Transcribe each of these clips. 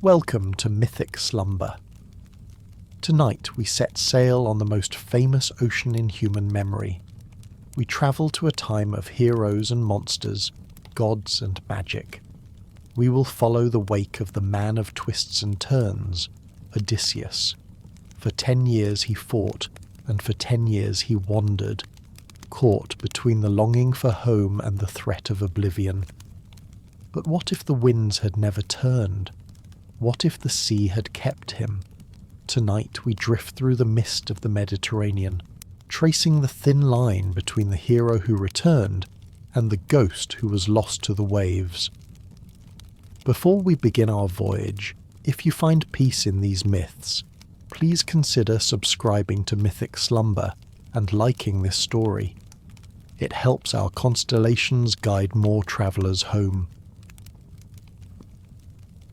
Welcome to Mythic Slumber. Tonight we set sail on the most famous ocean in human memory. We travel to a time of heroes and monsters, gods and magic. We will follow the wake of the man of twists and turns, Odysseus. For 10 years he fought, and for 10 years he wandered, caught between the longing for home and the threat of oblivion. But what if the winds had never turned? What if the sea had kept him? Tonight we drift through the mist of the Mediterranean, tracing the thin line between the hero who returned and the ghost who was lost to the waves. Before we begin our voyage, if you find peace in these myths, please consider subscribing to Mythic Slumber and liking this story. It helps our constellations guide more travellers home.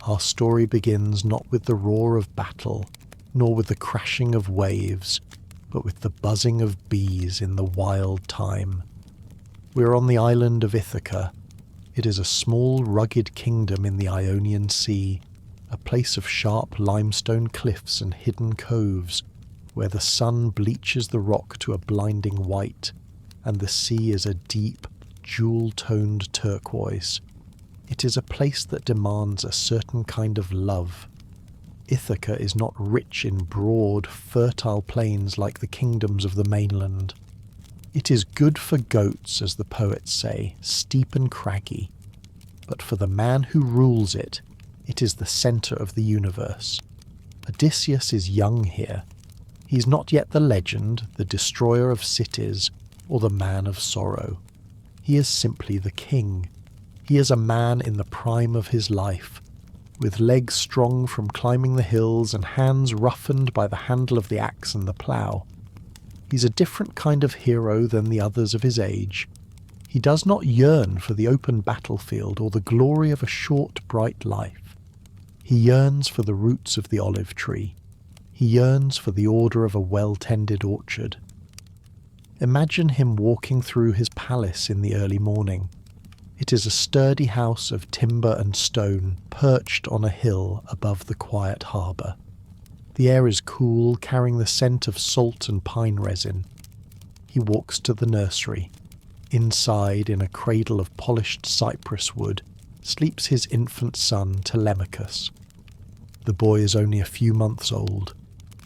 Our story begins not with the roar of battle, nor with the crashing of waves, but with the buzzing of bees in the wild thyme. We're on the island of Ithaca. It is a small, rugged kingdom in the Ionian Sea, a place of sharp limestone cliffs and hidden coves, where the sun bleaches the rock to a blinding white, and the sea is a deep, jewel-toned turquoise. It is a place that demands a certain kind of love. Ithaca is not rich in broad, fertile plains like the kingdoms of the mainland. It is good for goats, as the poets say, steep and craggy. But for the man who rules it, it is the centre of the universe. Odysseus is young here. He's not yet the legend, the destroyer of cities, or the man of sorrow. He is simply the king. He is a man in the prime of his life, with legs strong from climbing the hills and hands roughened by the handle of the axe and the plough. He's a different kind of hero than the others of his age. He does not yearn for the open battlefield or the glory of a short, bright life. He yearns for the roots of the olive tree. He yearns for the order of a well-tended orchard. Imagine him walking through his palace in the early morning. It is a sturdy house of timber and stone, perched on a hill above the quiet harbour. The air is cool, carrying the scent of salt and pine resin. He walks to the nursery. Inside, in a cradle of polished cypress wood, sleeps his infant son, Telemachus. The boy is only a few months old,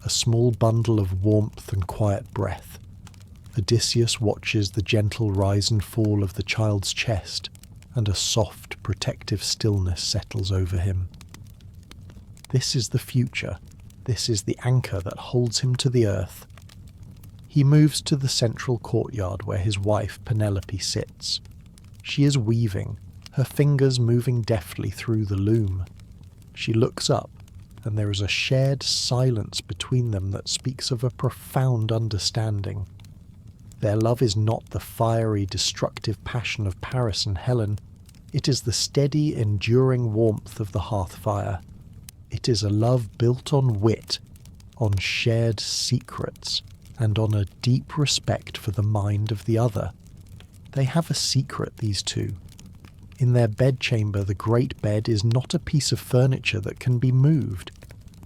a small bundle of warmth and quiet breath. Odysseus watches the gentle rise and fall of the child's chest, and a soft, protective stillness settles over him. This is the future. This is the anchor that holds him to the earth. He moves to the central courtyard where his wife Penelope sits. She is weaving, her fingers moving deftly through the loom. She looks up, and there is a shared silence between them that speaks of a profound understanding. Their love is not the fiery, destructive passion of Paris and Helen. It is the steady, enduring warmth of the hearth fire. It is a love built on wit, on shared secrets, and on a deep respect for the mind of the other. They have a secret, these two. In their bedchamber, the great bed is not a piece of furniture that can be moved.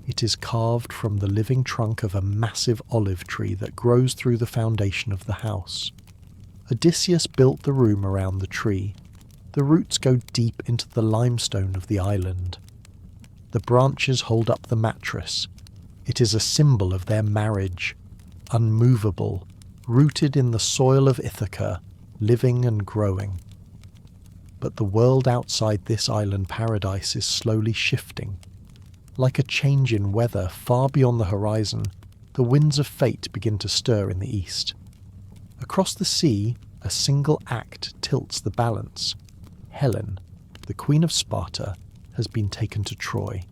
It is carved from the living trunk of a massive olive tree that grows through the foundation of the house. Odysseus built the room around the tree. The roots go deep into the limestone of the island. The branches hold up the mattress. It is a symbol of their marriage, unmovable, rooted in the soil of Ithaca, living and growing. But the world outside this island paradise is slowly shifting. Like a change in weather far beyond the horizon, the winds of fate begin to stir in the east. Across the sea, a single act tilts the balance. Helen, the Queen of Sparta, has been taken to Troy.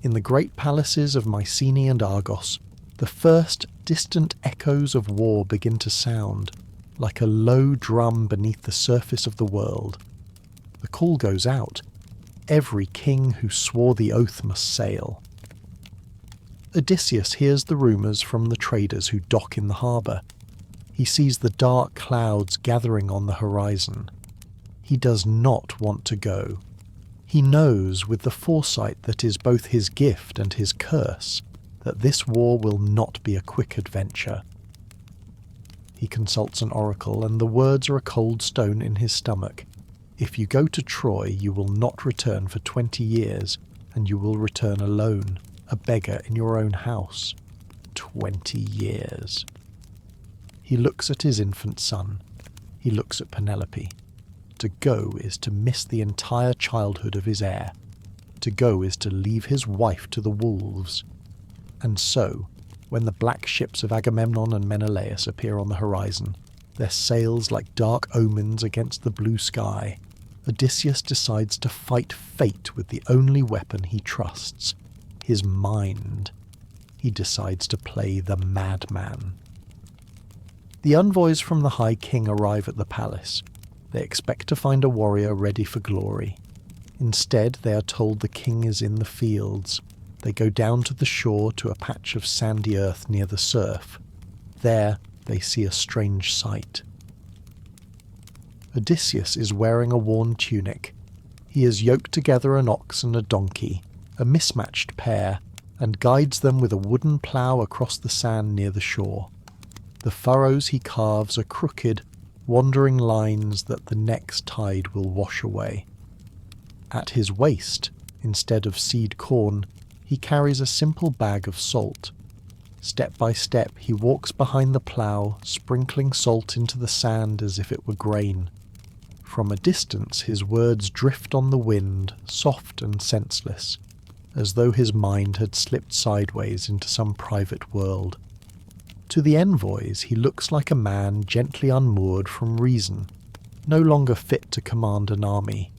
In the great palaces of Mycenae and Argos, the first distant echoes of war begin to sound, like a low drum beneath the surface of the world. The call goes out. Every king who swore the oath must sail. Odysseus hears the rumours from the traders who dock in the harbour. He sees the dark clouds gathering on the horizon. He does not want to go. He knows, with the foresight that is both his gift and his curse, that this war will not be a quick adventure. He consults an oracle, and the words are a cold stone in his stomach. If you go to Troy, you will not return for 20 years, and you will return alone, a beggar in your own house. 20 years. He looks at his infant son. He looks at Penelope. To go is to miss the entire childhood of his heir. To go is to leave his wife to the wolves. And so, when the black ships of Agamemnon and Menelaus appear on the horizon, their sails like dark omens against the blue sky, Odysseus decides to fight fate with the only weapon he trusts, his mind. He decides to play the madman. The envoys from the High King arrive at the palace. They expect to find a warrior ready for glory. Instead, they are told the king is in the fields. They go down to the shore to a patch of sandy earth near the surf. There, they see a strange sight. Odysseus is wearing a worn tunic. He has yoked together an ox and a donkey, a mismatched pair, and guides them with a wooden plough across the sand near the shore. The furrows he carves are crooked, wandering lines that the next tide will wash away. At his waist, instead of seed corn, he carries a simple bag of salt. Step by step he walks behind the plough, sprinkling salt into the sand as if it were grain. From a distance his words drift on the wind, soft and senseless, as though his mind had slipped sideways into some private world. To the envoys he looks like a man gently unmoored from reason, no longer fit to command an army.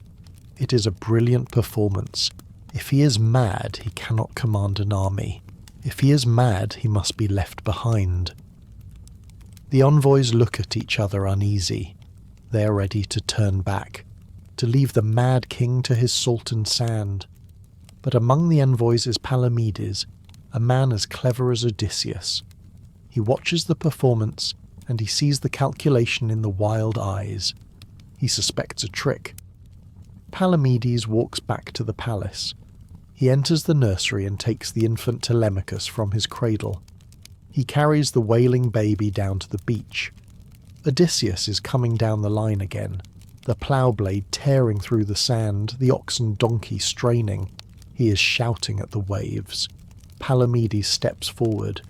It is a brilliant performance. If he is mad, he cannot command an army. If he is mad, he must be left behind. The envoys look at each other uneasy. They are ready to turn back, to leave the mad king to his salt and sand. But among the envoys is Palamedes, a man as clever as Odysseus. He watches the performance, and he sees the calculation in the wild eyes. He suspects a trick. Palamedes walks back to the palace. He enters the nursery and takes the infant Telemachus from his cradle. He carries the wailing baby down to the beach. Odysseus is coming down the line again, the plough blade tearing through the sand, the ox and donkey straining. He is shouting at the waves. Palamedes steps forward.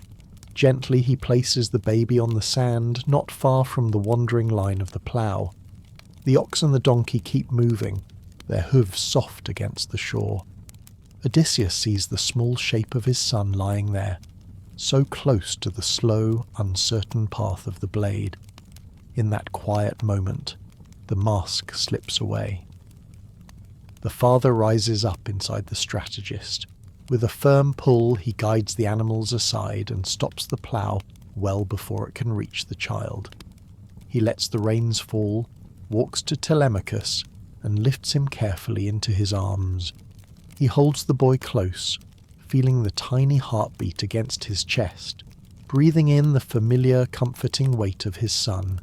Gently he places the baby on the sand, not far from the wandering line of the plough. The ox and the donkey keep moving, their hooves soft against the shore. Odysseus sees the small shape of his son lying there, so close to the slow, uncertain path of the blade. In that quiet moment, the mask slips away. The father rises up inside the strategist. With a firm pull, he guides the animals aside and stops the plough well before it can reach the child. He lets the reins fall, walks to Telemachus, and lifts him carefully into his arms. He holds the boy close, feeling the tiny heartbeat against his chest, breathing in the familiar, comforting weight of his son.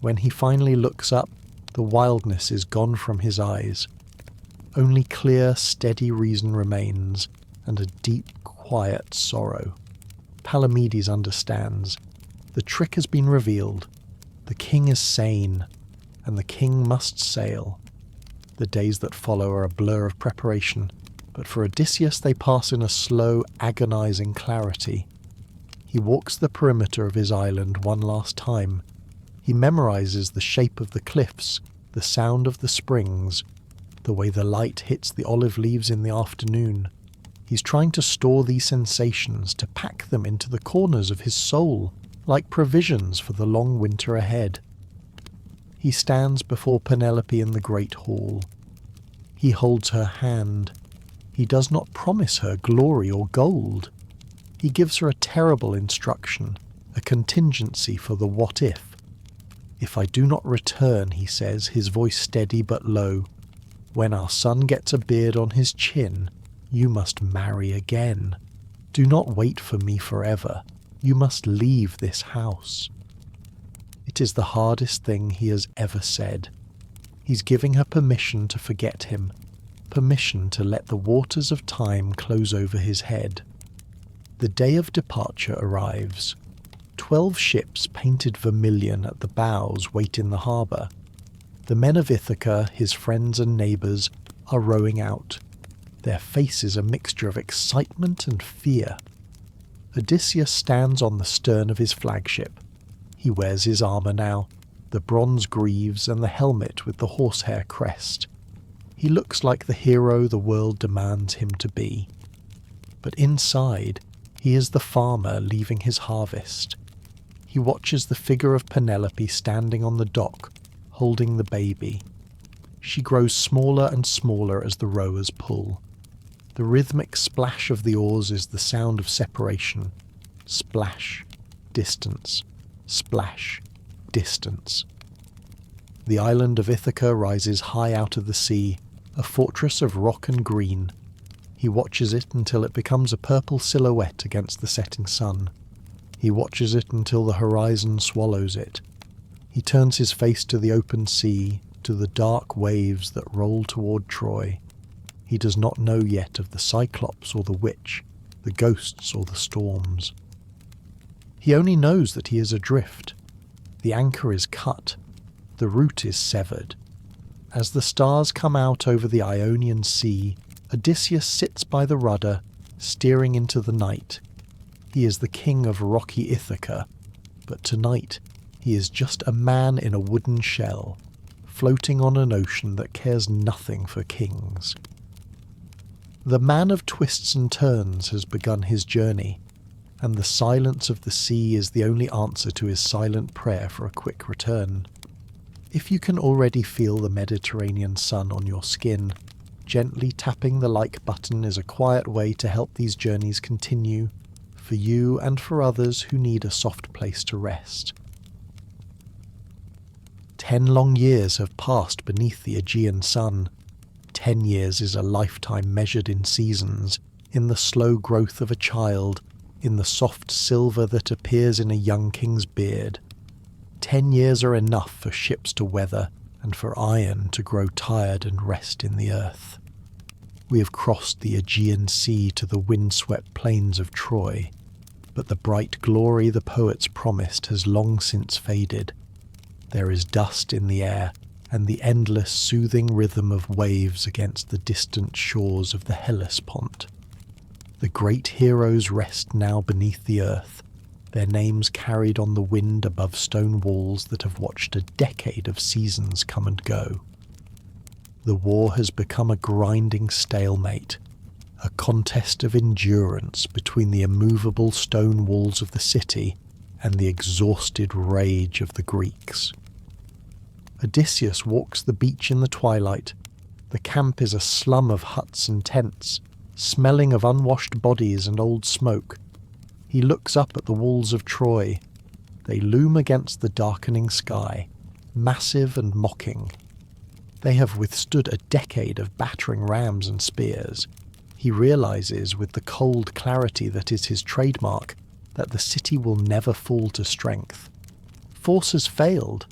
When he finally looks up, the wildness is gone from his eyes. Only clear, steady reason remains, and a deep, quiet sorrow. Palamedes understands. The trick has been revealed. The king is sane, and the king must sail. The days that follow are a blur of preparation, but for Odysseus they pass in a slow, agonizing clarity. He walks the perimeter of his island one last time. He memorizes the shape of the cliffs, the sound of the springs, the way the light hits the olive leaves in the afternoon. He's trying to store these sensations, to pack them into the corners of his soul, like provisions for the long winter ahead. He stands before Penelope in the great hall. He holds her hand. He does not promise her glory or gold. He gives her a terrible instruction, a contingency for the what if. If I do not return, he says, his voice steady but low, when our son gets a beard on his chin, you must marry again. Do not wait for me forever. You must leave this house. It is the hardest thing he has ever said. He's giving her permission to forget him, permission to let the waters of time close over his head. The day of departure arrives. 12 ships painted vermilion at the bows wait in the harbour. The men of Ithaca, his friends and neighbours, are rowing out. Their faces a mixture of excitement and fear. Odysseus stands on the stern of his flagship. He wears his armour now, the bronze greaves and the helmet with the horsehair crest. He looks like the hero the world demands him to be. But inside, he is the farmer leaving his harvest. He watches the figure of Penelope standing on the dock, holding the baby. She grows smaller and smaller as the rowers pull. The rhythmic splash of the oars is the sound of separation. Splash, distance, splash, distance. The island of Ithaca rises high out of the sea, a fortress of rock and green. He watches it until it becomes a purple silhouette against the setting sun. He watches it until the horizon swallows it. He turns his face to the open sea, to the dark waves that roll toward Troy. He does not know yet of the Cyclops or the Witch, the ghosts or the storms. He only knows that he is adrift. The anchor is cut. The root is severed. As the stars come out over the Ionian Sea, Odysseus sits by the rudder, steering into the night. He is the king of rocky Ithaca, but tonight he is just a man in a wooden shell, floating on an ocean that cares nothing for kings. The man of twists and turns has begun his journey, and the silence of the sea is the only answer to his silent prayer for a quick return. If you can already feel the Mediterranean sun on your skin, gently tapping the like button is a quiet way to help these journeys continue, for you and for others who need a soft place to rest. 10 long years have passed beneath the Aegean sun. 10 years is a lifetime measured in seasons, in the slow growth of a child, in the soft silver that appears in a young king's beard. 10 years are enough for ships to weather and for iron to grow tired and rest in the earth. We have crossed the Aegean Sea to the windswept plains of Troy, but the bright glory the poets promised has long since faded. There is dust in the air and the endless soothing rhythm of waves against the distant shores of the Hellespont. The great heroes rest now beneath the earth, their names carried on the wind above stone walls that have watched a decade of seasons come and go. The war has become a grinding stalemate, a contest of endurance between the immovable stone walls of the city and the exhausted rage of the Greeks. Odysseus walks the beach in the twilight. The camp is a slum of huts and tents, smelling of unwashed bodies and old smoke. He looks up at the walls of Troy. They loom against the darkening sky, massive and mocking. They have withstood a decade of battering rams and spears. He realizes, with the cold clarity that is his trademark, that the city will never fall to strength. Force has failed.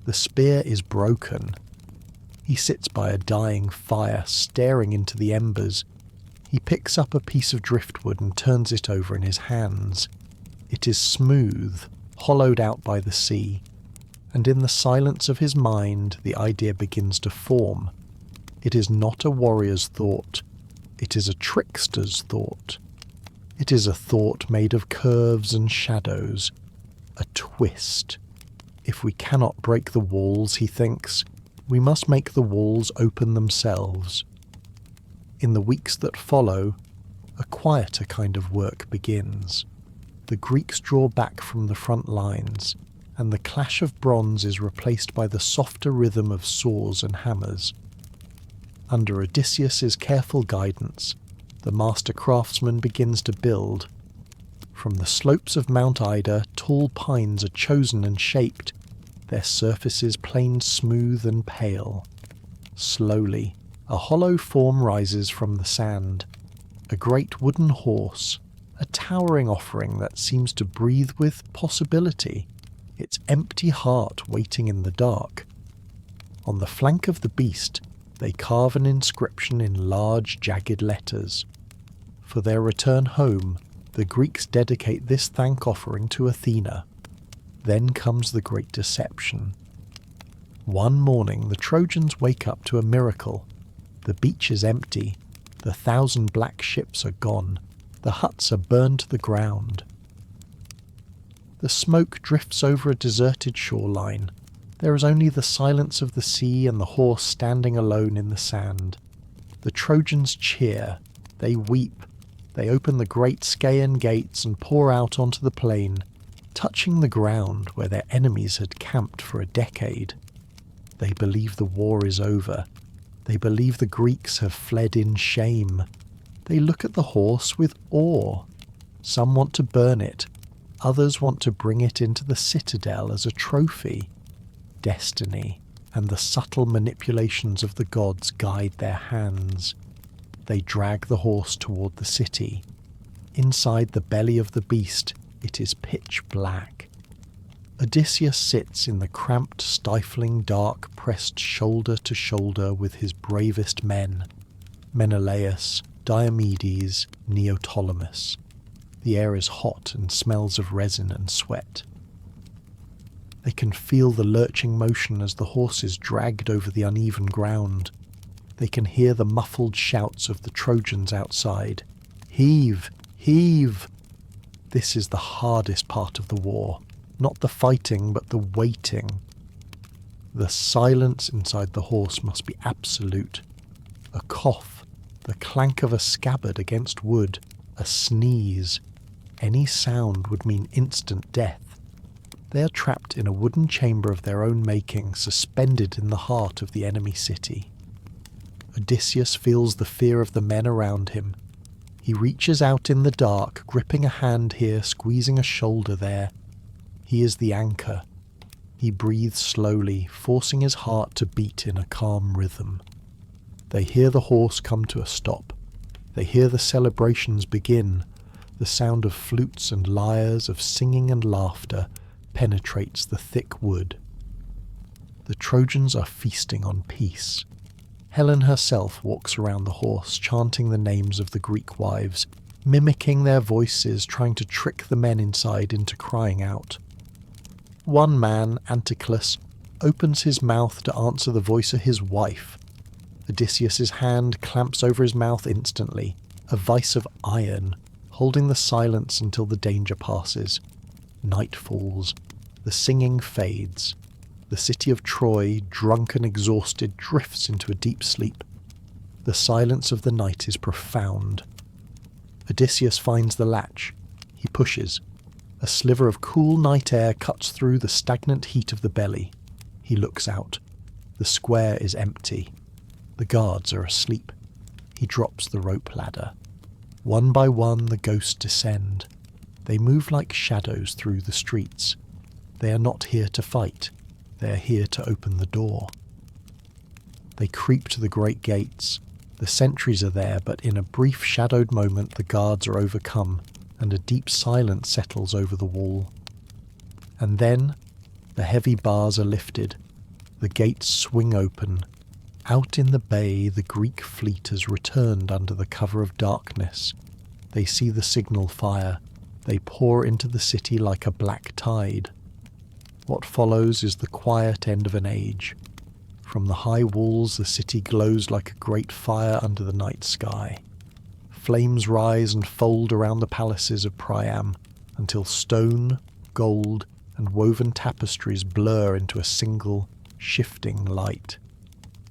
The spear is broken. He sits by a dying fire, staring into the embers. He picks up a piece of driftwood and turns it over in his hands. It is smooth, hollowed out by the sea, and in the silence of his mind the idea begins to form. It is not a warrior's thought. It is a trickster's thought. It is a thought made of curves and shadows, a twist. If we cannot break the walls, he thinks, we must make the walls open themselves. In the weeks that follow, a quieter kind of work begins. The Greeks draw back from the front lines, and the clash of bronze is replaced by the softer rhythm of saws and hammers. Under Odysseus's careful guidance, the master craftsman begins to build. From the slopes of Mount Ida, tall pines are chosen and shaped, their surfaces planed smooth and pale. Slowly, a hollow form rises from the sand, a great wooden horse, a towering offering that seems to breathe with possibility, its empty heart waiting in the dark. On the flank of the beast, they carve an inscription in large, jagged letters. For their return home, the Greeks dedicate this thank offering to Athena. Then comes the great deception. One morning, the Trojans wake up to a miracle. The beach is empty, the 1,000 black ships are gone, the huts are burned to the ground. The smoke drifts over a deserted shoreline. There is only the silence of the sea and the horse standing alone in the sand. The Trojans cheer, they weep, they open the great Scaean gates and pour out onto the plain, touching the ground where their enemies had camped for a decade. They believe the war is over. They believe the Greeks have fled in shame. They look at the horse with awe. Some want to burn it. Others want to bring it into the citadel as a trophy. Destiny and the subtle manipulations of the gods guide their hands. They drag the horse toward the city. Inside the belly of the beast, it is pitch black. Odysseus sits in the cramped, stifling dark, pressed shoulder to shoulder with his bravest men, Menelaus, Diomedes, Neoptolemus. The air is hot and smells of resin and sweat. They can feel the lurching motion as the horse is dragged over the uneven ground. They can hear the muffled shouts of the Trojans outside. Heave! Heave! This is the hardest part of the war. Not the fighting, but the waiting. The silence inside the horse must be absolute. A cough, the clank of a scabbard against wood, a sneeze. Any sound would mean instant death. They are trapped in a wooden chamber of their own making, suspended in the heart of the enemy city. Odysseus feels the fear of the men around him. He reaches out in the dark, gripping a hand here, squeezing a shoulder there. He is the anchor. He breathes slowly, forcing his heart to beat in a calm rhythm. They hear the horse come to a stop. They hear the celebrations begin. The sound of flutes and lyres, of singing and laughter, penetrates the thick wood. The Trojans are feasting on peace. Helen herself walks around the horse, chanting the names of the Greek wives, mimicking their voices, trying to trick the men inside into crying out. One man, Anticlus, opens his mouth to answer the voice of his wife. Odysseus's hand clamps over his mouth instantly, a vice of iron, holding the silence until the danger passes. Night falls. The singing fades. The city of Troy, drunk and exhausted, drifts into a deep sleep. The silence of the night is profound. Odysseus finds the latch. He pushes. A sliver of cool night air cuts through the stagnant heat of the belly. He looks out. The square is empty. The guards are asleep. He drops the rope ladder. One by one the ghosts descend. They move like shadows through the streets. They are not here to fight. They are here to open the door. They creep to the great gates. The sentries are there, but in a brief shadowed moment the guards are overcome, and a deep silence settles over the wall. And then the heavy bars are lifted. The gates swing open. Out in the bay the Greek fleet has returned under the cover of darkness. They see the signal fire. They pour into the city like a black tide. What follows is the quiet end of an age. From the high walls the city glows like a great fire under the night sky. Flames rise and fold around the palaces of Priam until stone, gold, and woven tapestries blur into a single, shifting light.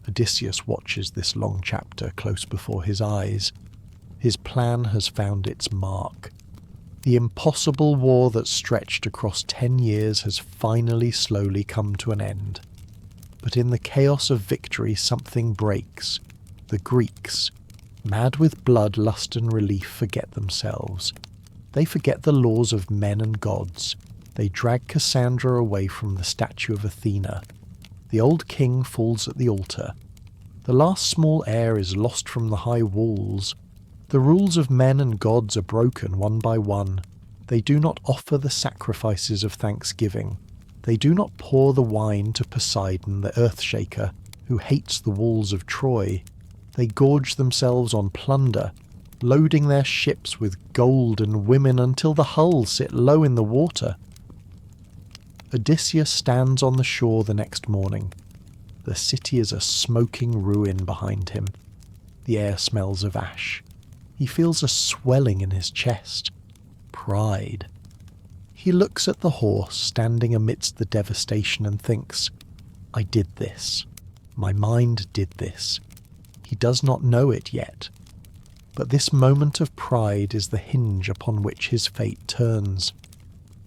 Odysseus watches this long chapter close before his eyes. His plan has found its mark. The impossible war that stretched across 10 years has finally slowly come to an end. But in the chaos of victory something breaks. The Greeks, mad with blood, lust and relief, forget themselves. They forget the laws of men and gods. They drag Cassandra away from the statue of Athena. The old king falls at the altar. The last small heir is lost from the high walls. The rules of men and gods are broken one by one. They do not offer the sacrifices of thanksgiving. They do not pour the wine to Poseidon, the Earthshaker, who hates the walls of Troy. They gorge themselves on plunder, loading their ships with gold and women until the hulls sit low in the water. Odysseus stands on the shore the next morning. The city is a smoking ruin behind him. The air smells of ash. He feels a swelling in his chest. Pride. He looks at the horse standing amidst the devastation and thinks, I did this. My mind did this. He does not know it yet. But this moment of pride is the hinge upon which his fate turns.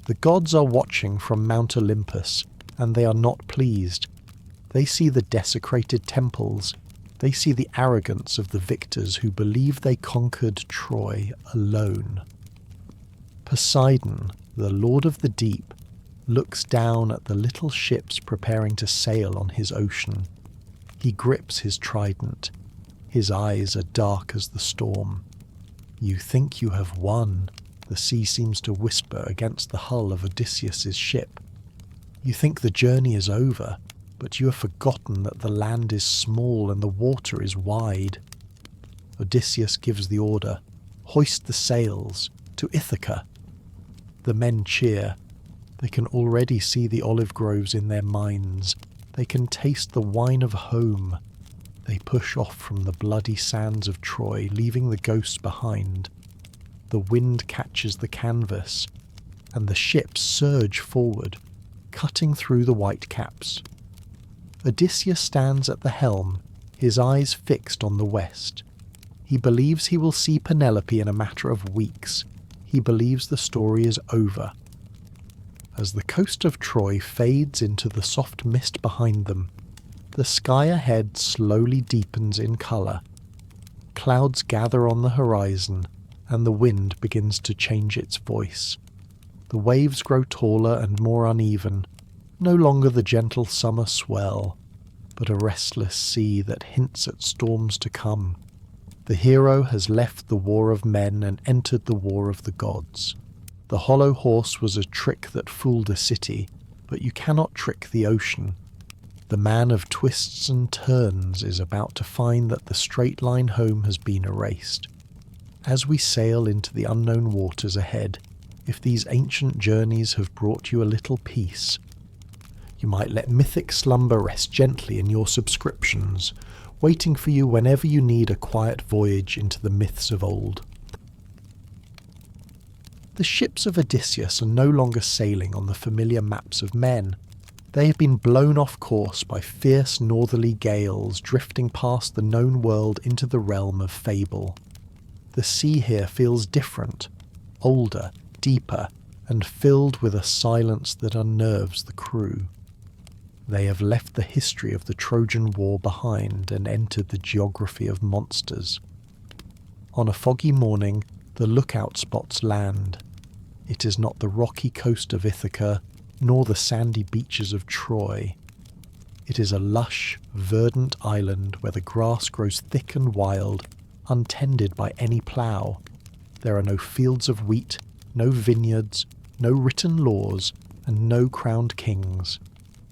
The gods are watching from Mount Olympus, and they are not pleased. They see the desecrated temples. They see the arrogance of the victors who believe they conquered Troy alone. Poseidon, the lord of the deep, looks down at the little ships preparing to sail on his ocean. He grips his trident. His eyes are dark as the storm. You think you have won, the sea seems to whisper against the hull of Odysseus's ship. You think the journey is over, but you have forgotten that the land is small and the water is wide. Odysseus gives the order, hoist the sails, to Ithaca. The men cheer. They can already see the olive groves in their minds. They can taste the wine of home. They push off from the bloody sands of Troy, leaving the ghosts behind. The wind catches the canvas, and the ships surge forward, cutting through the white caps. Odysseus stands at the helm, his eyes fixed on the west. He believes he will see Penelope in a matter of weeks. He believes the story is over. As the coast of Troy fades into the soft mist behind them, the sky ahead slowly deepens in colour. Clouds gather on the horizon, and the wind begins to change its voice. The waves grow taller and more uneven, no longer the gentle summer swell, but a restless sea that hints at storms to come. The hero has left the war of men and entered the war of the gods. The hollow horse was a trick that fooled a city, but you cannot trick the ocean. The man of twists and turns is about to find that the straight line home has been erased. As we sail into the unknown waters ahead, if these ancient journeys have brought you a little peace, you might let Mythic Slumber rest gently in your subscriptions, waiting for you whenever you need a quiet voyage into the myths of old. The ships of Odysseus are no longer sailing on the familiar maps of men. They have been blown off course by fierce northerly gales drifting past the known world into the realm of fable. The sea here feels different, older, deeper, and filled with a silence that unnerves the crew. They have left the history of the Trojan War behind and entered the geography of monsters. On a foggy morning, the lookout spots land. It is not the rocky coast of Ithaca, nor the sandy beaches of Troy. It is a lush, verdant island where the grass grows thick and wild, untended by any plough. There are no fields of wheat, no vineyards, no written laws, and no crowned kings.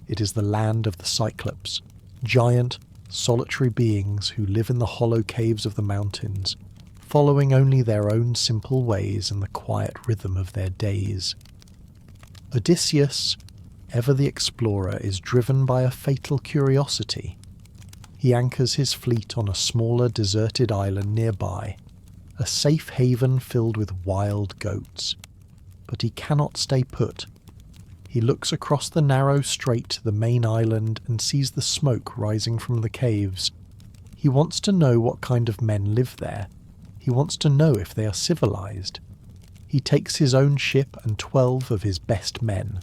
It is the land of the Cyclops, giant, solitary beings who live in the hollow caves of the mountains, following only their own simple ways and the quiet rhythm of their days. Odysseus, ever the explorer, is driven by a fatal curiosity. He anchors his fleet on a smaller deserted island nearby, a safe haven filled with wild goats. But he cannot stay put. He looks across the narrow strait to the main island and sees the smoke rising from the caves. He wants to know what kind of men live there. He wants to know if they are civilized. He takes his own ship and 12 of his best men.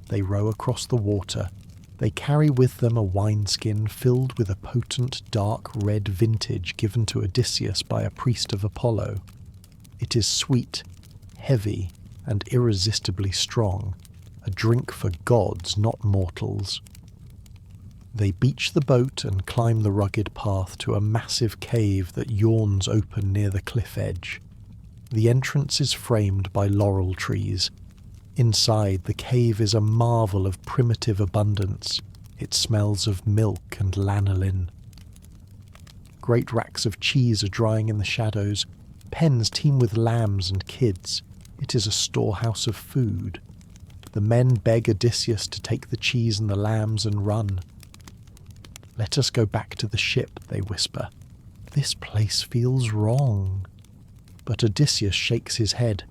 They row across the water. They carry with them a wineskin filled with a potent dark red vintage given to Odysseus by a priest of Apollo. It is sweet, heavy, and irresistibly strong, a drink for gods, not mortals. They beach the boat and climb the rugged path to a massive cave that yawns open near the cliff edge. The entrance is framed by laurel trees. Inside, the cave is a marvel of primitive abundance. It smells of milk and lanolin. Great racks of cheese are drying in the shadows. Pens teem with lambs and kids. It is a storehouse of food. The men beg Odysseus to take the cheese and the lambs and run. "Let us go back to the ship," they whisper. "This place feels wrong." But Odysseus shakes his head.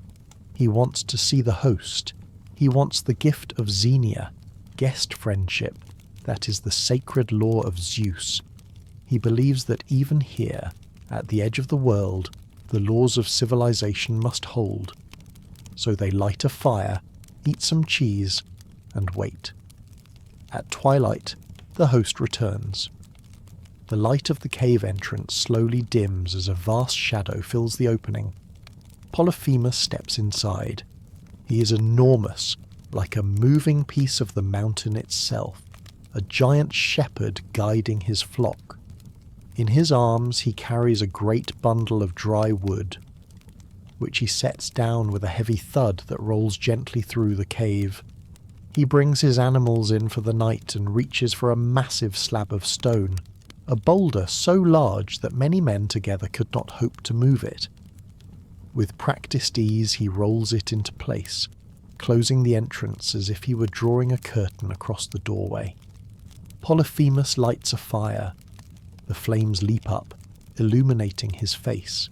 He wants to see the host. He wants the gift of Xenia, guest friendship. That is the sacred law of Zeus. He believes that even here, at the edge of the world, the laws of civilization must hold. So they light a fire, eat some cheese, and wait. At twilight, the host returns. The light of the cave entrance slowly dims as a vast shadow fills the opening. Polyphemus steps inside. He is enormous, like a moving piece of the mountain itself, a giant shepherd guiding his flock. In his arms he carries a great bundle of dry wood, which he sets down with a heavy thud that rolls gently through the cave. He brings his animals in for the night and reaches for a massive slab of stone, a boulder so large that many men together could not hope to move it. With practiced ease he rolls it into place, closing the entrance as if he were drawing a curtain across the doorway. Polyphemus lights a fire. The flames leap up, illuminating his face.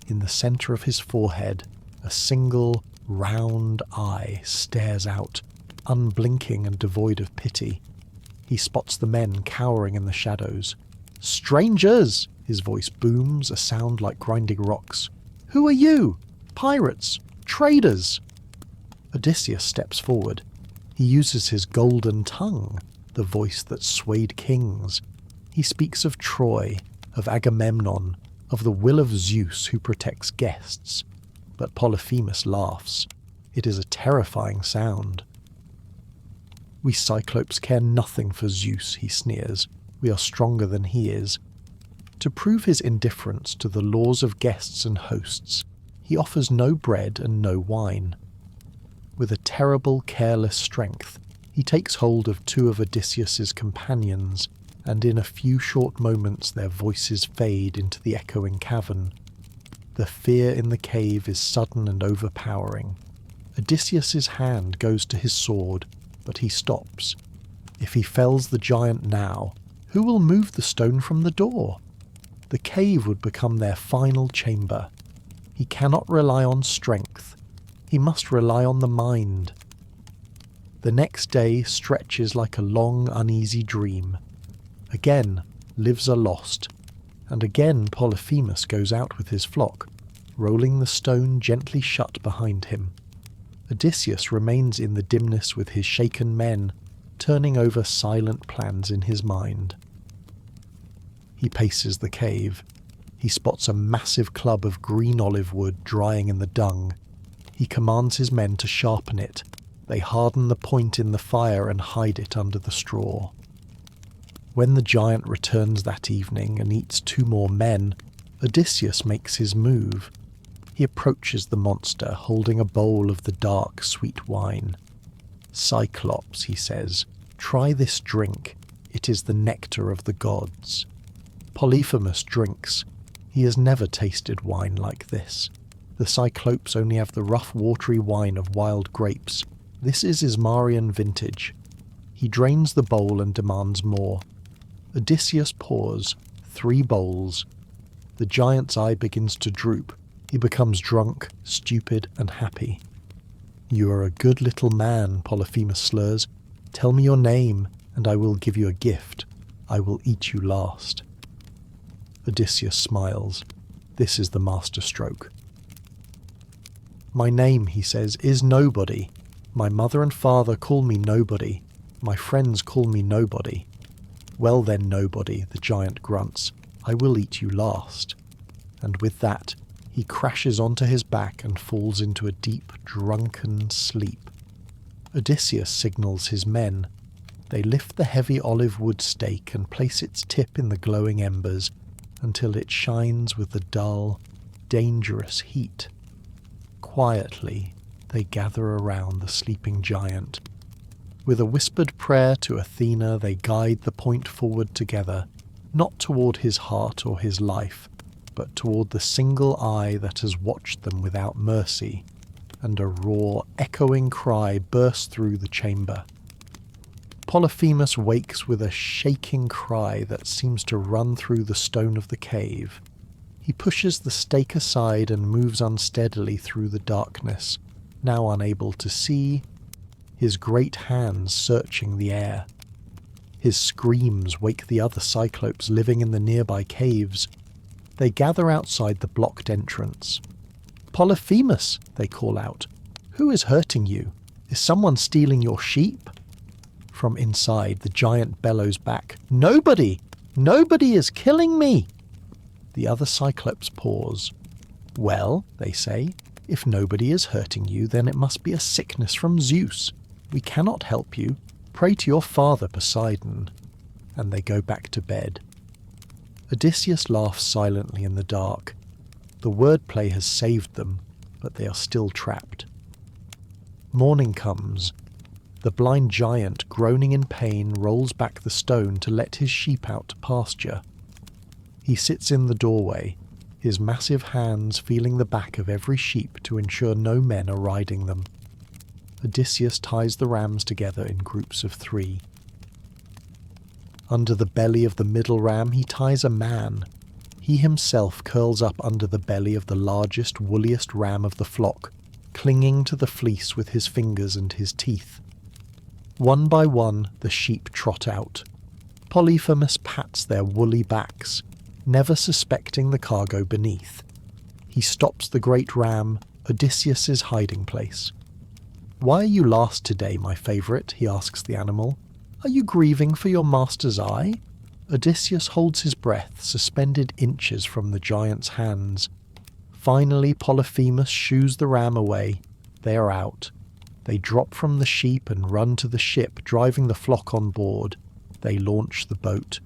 In the centre of his forehead, a single, round eye stares out, unblinking and devoid of pity. He spots the men cowering in the shadows. "Strangers!" his voice booms, a sound like grinding rocks. "Who are you? Pirates? Traders?" Odysseus steps forward. He uses his golden tongue, the voice that swayed kings. He speaks of Troy, of Agamemnon, of the will of Zeus who protects guests. But Polyphemus laughs. It is a terrifying sound. "We Cyclopes care nothing for Zeus," he sneers. "We are stronger than he is." To prove his indifference to the laws of guests and hosts, he offers no bread and no wine. With a terrible, careless strength, he takes hold of two of Odysseus's companions, and in a few short moments their voices fade into the echoing cavern. The fear in the cave is sudden and overpowering. Odysseus's hand goes to his sword, but he stops. If he fells the giant now, who will move the stone from the door? The cave would become their final chamber. He cannot rely on strength. He must rely on the mind. The next day stretches like a long, uneasy dream. Again, lives are lost, and again Polyphemus goes out with his flock, rolling the stone gently shut behind him. Odysseus remains in the dimness with his shaken men, turning over silent plans in his mind. He paces the cave. He spots a massive club of green olive wood drying in the dung. He commands his men to sharpen it. They harden the point in the fire and hide it under the straw. When the giant returns that evening and eats 2 more men, Odysseus makes his move. He approaches the monster, holding a bowl of the dark, sweet wine. "Cyclops," he says, "try this drink. It is the nectar of the gods." Polyphemus drinks. He has never tasted wine like this. The Cyclopes only have the rough, watery wine of wild grapes. This is Ismarian vintage. He drains the bowl and demands more. Odysseus pours 3 bowls. The giant's eye begins to droop. He becomes drunk, stupid, and happy. "You are a good little man," Polyphemus slurs. "Tell me your name, and I will give you a gift. I will eat you last." Odysseus smiles. This is the masterstroke. "My name," he says, "is Nobody. My mother and father call me Nobody. My friends call me Nobody." "Well then, Nobody," the giant grunts, "I will eat you last." And with that, he crashes onto his back and falls into a deep, drunken sleep. Odysseus signals his men. They lift the heavy olive wood stake and place its tip in the glowing embers until it shines with the dull, dangerous heat. Quietly, they gather around the sleeping giant. With a whispered prayer to Athena, they guide the point forward together, not toward his heart or his life, but toward the single eye that has watched them without mercy, and a raw, echoing cry bursts through the chamber. Polyphemus wakes with a shaking cry that seems to run through the stone of the cave. He pushes the stake aside and moves unsteadily through the darkness, now unable to see, his great hands searching the air. His screams wake the other Cyclopes living in the nearby caves. They gather outside the blocked entrance. "Polyphemus," they call out. "Who is hurting you? Is someone stealing your sheep?" From inside, the giant bellows back, "Nobody! Nobody is killing me!" The other Cyclopes pause. "Well," they say, "if nobody is hurting you, then it must be a sickness from Zeus. We cannot help you. Pray to your father Poseidon." And they go back to bed. Odysseus laughs silently in the dark. The wordplay has saved them, but they are still trapped. Morning comes. The blind giant, groaning in pain, rolls back the stone to let his sheep out to pasture. He sits in the doorway, his massive hands feeling the back of every sheep to ensure no men are riding them. Odysseus ties the rams together in groups of 3. Under the belly of the middle ram he ties a man. He himself curls up under the belly of the largest, woolliest ram of the flock, clinging to the fleece with his fingers and his teeth. One by one the sheep trot out. Polyphemus pats their woolly backs, never suspecting the cargo beneath. He stops the great ram, Odysseus's hiding place. "Why are you last today, my favourite?" he asks the animal. "Are you grieving for your master's eye?" Odysseus holds his breath, suspended inches from the giant's hands. Finally, Polyphemus shoos the ram away. They are out. They drop from the sheep and run to the ship, driving the flock on board. They launch the boat.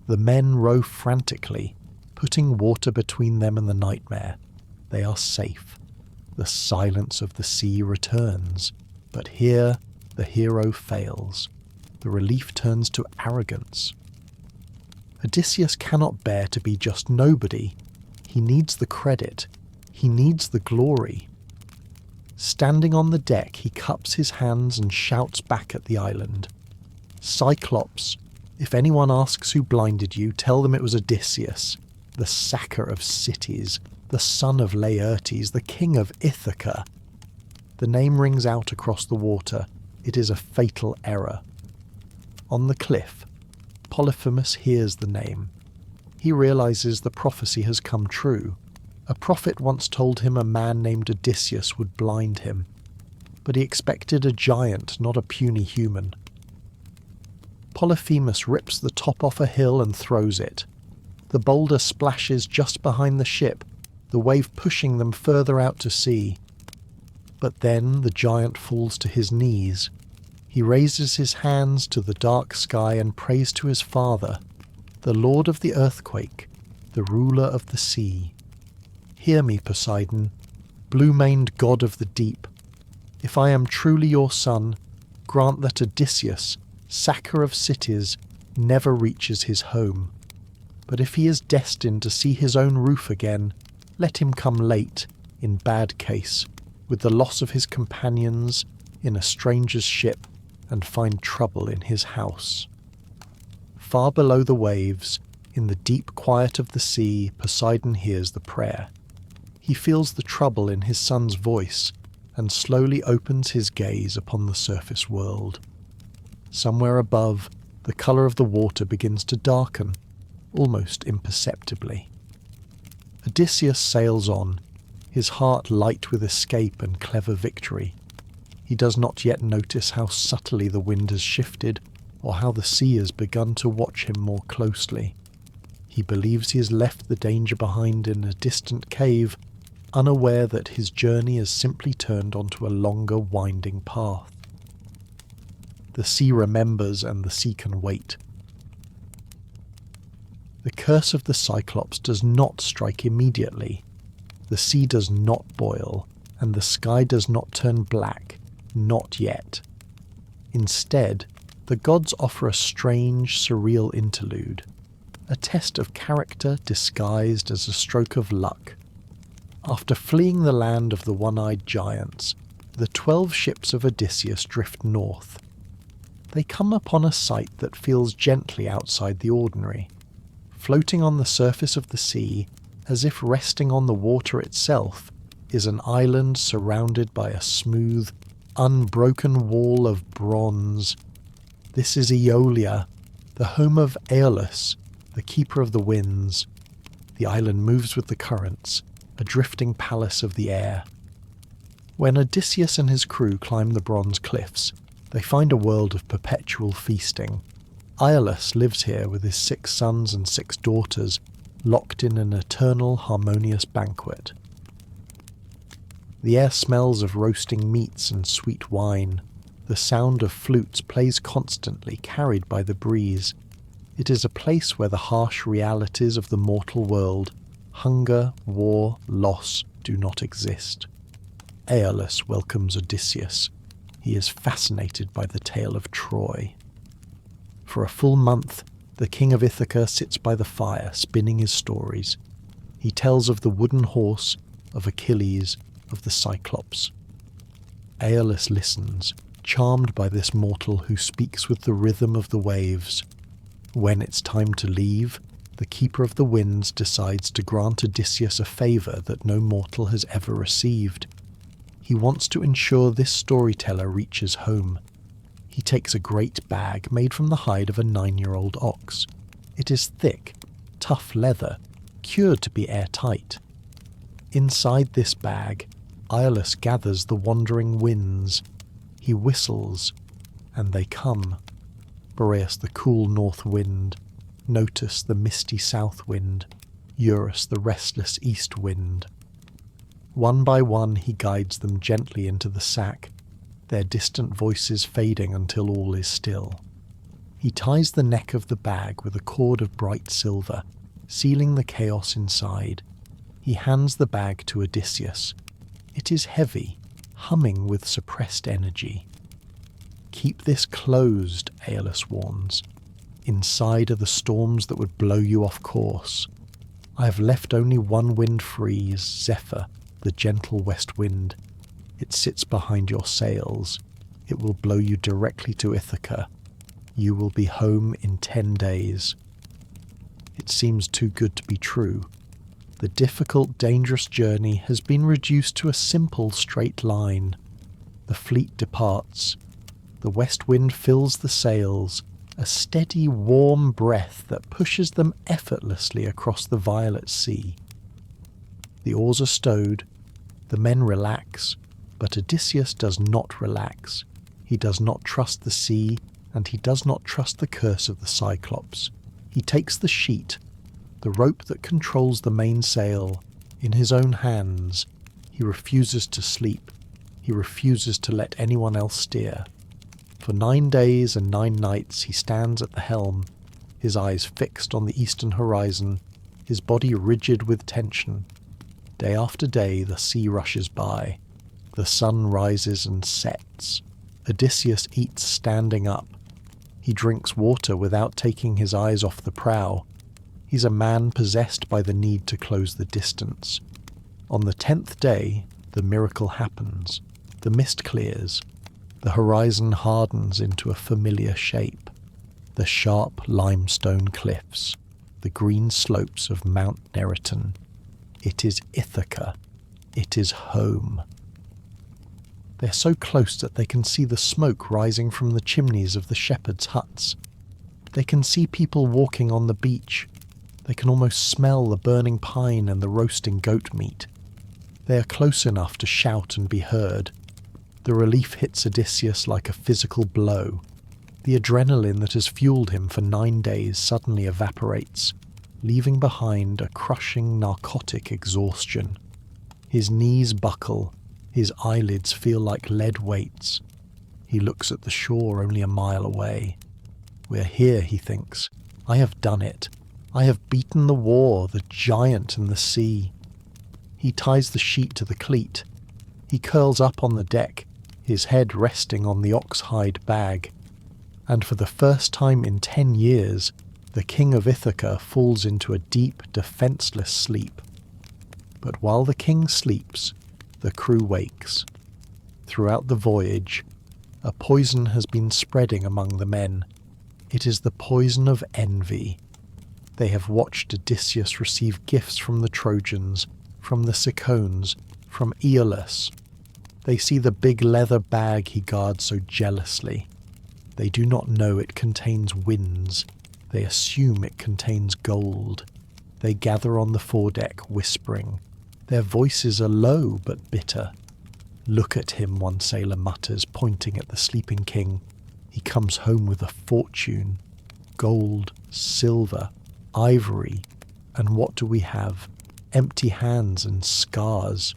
The men row frantically, putting water between them and the nightmare. They are safe. The silence of the sea returns, but here the hero fails. The relief turns to arrogance. Odysseus cannot bear to be just nobody. He needs the credit. He needs the glory. Standing on the deck, he cups his hands and shouts back at the island. "Cyclops, if anyone asks who blinded you, tell them it was Odysseus, the sacker of cities, the son of Laertes, the king of Ithaca." The name rings out across the water. It is a fatal error. On the cliff, Polyphemus hears the name. He realizes the prophecy has come true. A prophet once told him a man named Odysseus would blind him, but he expected a giant, not a puny human. Polyphemus rips the top off a hill and throws it. The boulder splashes just behind the ship, the wave pushing them further out to sea. But then the giant falls to his knees. He raises his hands to the dark sky and prays to his father, the lord of the earthquake, the ruler of the sea. "Hear me, Poseidon, blue-maned god of the deep. If I am truly your son, grant that Odysseus, sacker of cities, never reaches his home. But if he is destined to see his own roof again, let him come late, in bad case, with the loss of his companions, in a stranger's ship, and find trouble in his house." Far below the waves, in the deep quiet of the sea, Poseidon hears the prayer. He feels the trouble in his son's voice, and slowly opens his gaze upon the surface world. Somewhere above, the colour of the water begins to darken, almost imperceptibly. Odysseus sails on, his heart light with escape and clever victory. He does not yet notice how subtly the wind has shifted, or how the sea has begun to watch him more closely. He believes he has left the danger behind in a distant cave, unaware that his journey has simply turned onto a longer, winding path. The sea remembers, and the sea can wait. The curse of the Cyclops does not strike immediately. The sea does not boil, and the sky does not turn black, not yet. Instead, the gods offer a strange, surreal interlude, a test of character disguised as a stroke of luck. After fleeing the land of the one-eyed giants, the 12 ships of Odysseus drift north. They come upon a sight that feels gently outside the ordinary. Floating on the surface of the sea, as if resting on the water itself, is an island surrounded by a smooth, unbroken wall of bronze. This is Aeolia, the home of Aeolus, the keeper of the winds. The island moves with the currents, a drifting palace of the air. When Odysseus and his crew climb the bronze cliffs, they find a world of perpetual feasting. Aeolus lives here with his 6 sons and 6 daughters, locked in an eternal harmonious banquet. The air smells of roasting meats and sweet wine. The sound of flutes plays constantly, carried by the breeze. It is a place where the harsh realities of the mortal world, hunger, war, loss, do not exist. Aeolus welcomes Odysseus. He is fascinated by the tale of Troy. For a full month, the king of Ithaca sits by the fire, spinning his stories. He tells of the wooden horse, of Achilles, of the Cyclops. Aeolus listens, charmed by this mortal who speaks with the rhythm of the waves. When it's time to leave, the keeper of the winds decides to grant Odysseus a favour that no mortal has ever received. He wants to ensure this storyteller reaches home. He takes a great bag made from the hide of a 9-year-old ox. It is thick, tough leather, cured to be airtight. Inside this bag, Aeolus gathers the wandering winds. He whistles, and they come. Boreas the cool north wind, Notus the misty south wind, Eurus the restless east wind. One by one he guides them gently into the sack, their distant voices fading until all is still. He ties the neck of the bag with a cord of bright silver, sealing the chaos inside. He hands the bag to Odysseus. It is heavy, humming with suppressed energy. "Keep this closed," Aeolus warns. "Inside are the storms that would blow you off course. I have left only one wind free, Zephyr, the gentle west wind. It sits behind your sails. It will blow you directly to Ithaca. You will be home in 10 days." It seems too good to be true. The difficult, dangerous journey has been reduced to a simple straight line. The fleet departs. The west wind fills the sails, a steady, warm breath that pushes them effortlessly across the violet sea. The oars are stowed. The men relax, but Odysseus does not relax. He does not trust the sea, and he does not trust the curse of the Cyclops. He takes the sheet, the rope that controls the mainsail, in his own hands. He refuses to sleep. He refuses to let anyone else steer. For 9 days and 9 nights he stands at the helm, his eyes fixed on the eastern horizon, his body rigid with tension. Day after day the sea rushes by. The sun rises and sets. Odysseus eats standing up. He drinks water without taking his eyes off the prow. He's a man possessed by the need to close the distance. On the 10th day, the miracle happens. The mist clears. The horizon hardens into a familiar shape. The sharp limestone cliffs. The green slopes of Mount Neriton. It is Ithaca. It is home. They're so close that they can see the smoke rising from the chimneys of the shepherds' huts. They can see people walking on the beach. They can almost smell the burning pine and the roasting goat meat. They are close enough to shout and be heard. The relief hits Odysseus like a physical blow. The adrenaline that has fueled him for 9 days suddenly evaporates, leaving behind a crushing narcotic exhaustion. His knees buckle, his eyelids feel like lead weights. He looks at the shore only a mile away. "We're here," he thinks. "I have done it. I have beaten the war, the giant and the sea." He ties the sheet to the cleat. He curls up on the deck, his head resting on the ox-hide bag. And for the first time in 10 years, the king of Ithaca falls into a deep, defenceless sleep. But while the king sleeps, the crew wakes. Throughout the voyage, a poison has been spreading among the men. It is the poison of envy. They have watched Odysseus receive gifts from the Trojans, from the Cicones, from Aeolus. They see the big leather bag he guards so jealously. They do not know it contains winds. They assume it contains gold. They gather on the foredeck, whispering. Their voices are low but bitter. "Look at him," one sailor mutters, pointing at the sleeping king. "He comes home with a fortune. Gold, silver, ivory. And what do we have? Empty hands and scars."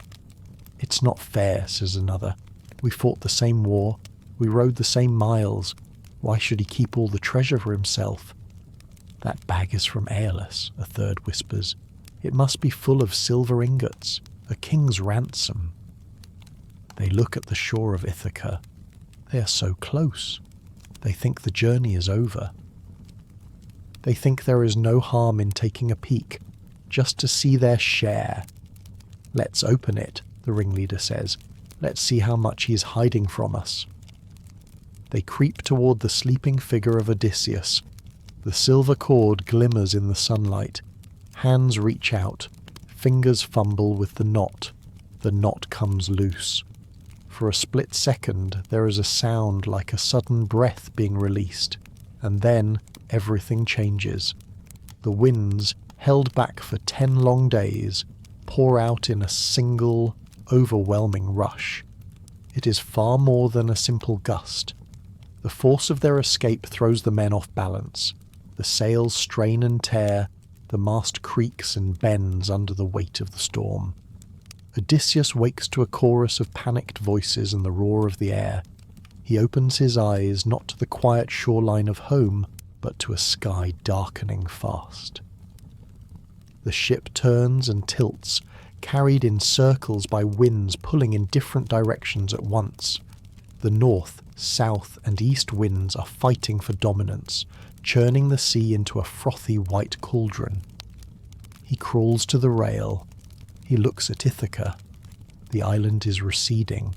"It's not fair," says another. "We fought the same war. We rode the same miles. Why should he keep all the treasure for himself?" "That bag is from Aeolus," a third whispers. "It must be full of silver ingots, a king's ransom." They look at the shore of Ithaca. They are so close. They think the journey is over. They think there is no harm in taking a peek, just to see their share. "Let's open it," the ringleader says. "Let's see how much he is hiding from us." They creep toward the sleeping figure of Odysseus. The silver cord glimmers in the sunlight. Hands reach out. Fingers fumble with the knot. The knot comes loose. For a split second, there is a sound like a sudden breath being released, and then everything changes. The winds, held back for 10 long days, pour out in a single, overwhelming rush. It is far more than a simple gust. The force of their escape throws the men off balance. The sails strain and tear, the mast creaks and bends under the weight of the storm. Odysseus wakes to a chorus of panicked voices and the roar of the air. He opens his eyes not to the quiet shoreline of home, but to a sky darkening fast. The ship turns and tilts, carried in circles by winds pulling in different directions at once. The north, south and east winds are fighting for dominance, churning the sea into a frothy white cauldron. He crawls to the rail. He looks at Ithaca. The island is receding.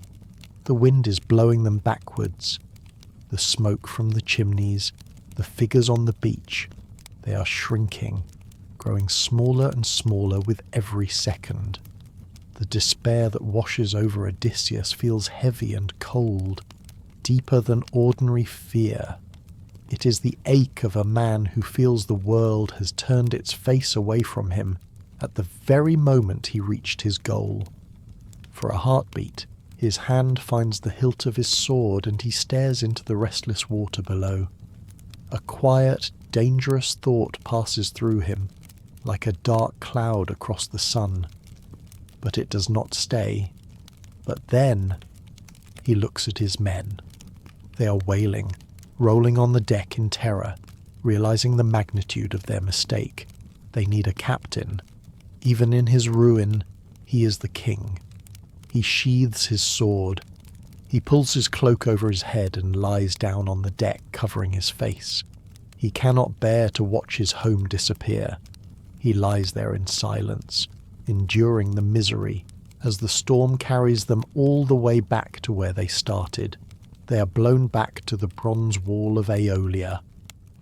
The wind is blowing them backwards. The smoke from the chimneys, the figures on the beach, they are shrinking, growing smaller and smaller with every second. The despair that washes over Odysseus feels heavy and cold, deeper than ordinary fear. It is the ache of a man who feels the world has turned its face away from him at the very moment he reached his goal. For a heartbeat, his hand finds the hilt of his sword and he stares into the restless water below. A quiet, dangerous thought passes through him, like a dark cloud across the sun. But it does not stay. But then he looks at his men. They are wailing, rolling on the deck in terror, realizing the magnitude of their mistake. They need a captain. Even in his ruin, he is the king. He sheathes his sword. He pulls his cloak over his head and lies down on the deck, covering his face. He cannot bear to watch his home disappear. He lies there in silence, enduring the misery, as the storm carries them all the way back to where they started. They are blown back to the bronze wall of Aeolia.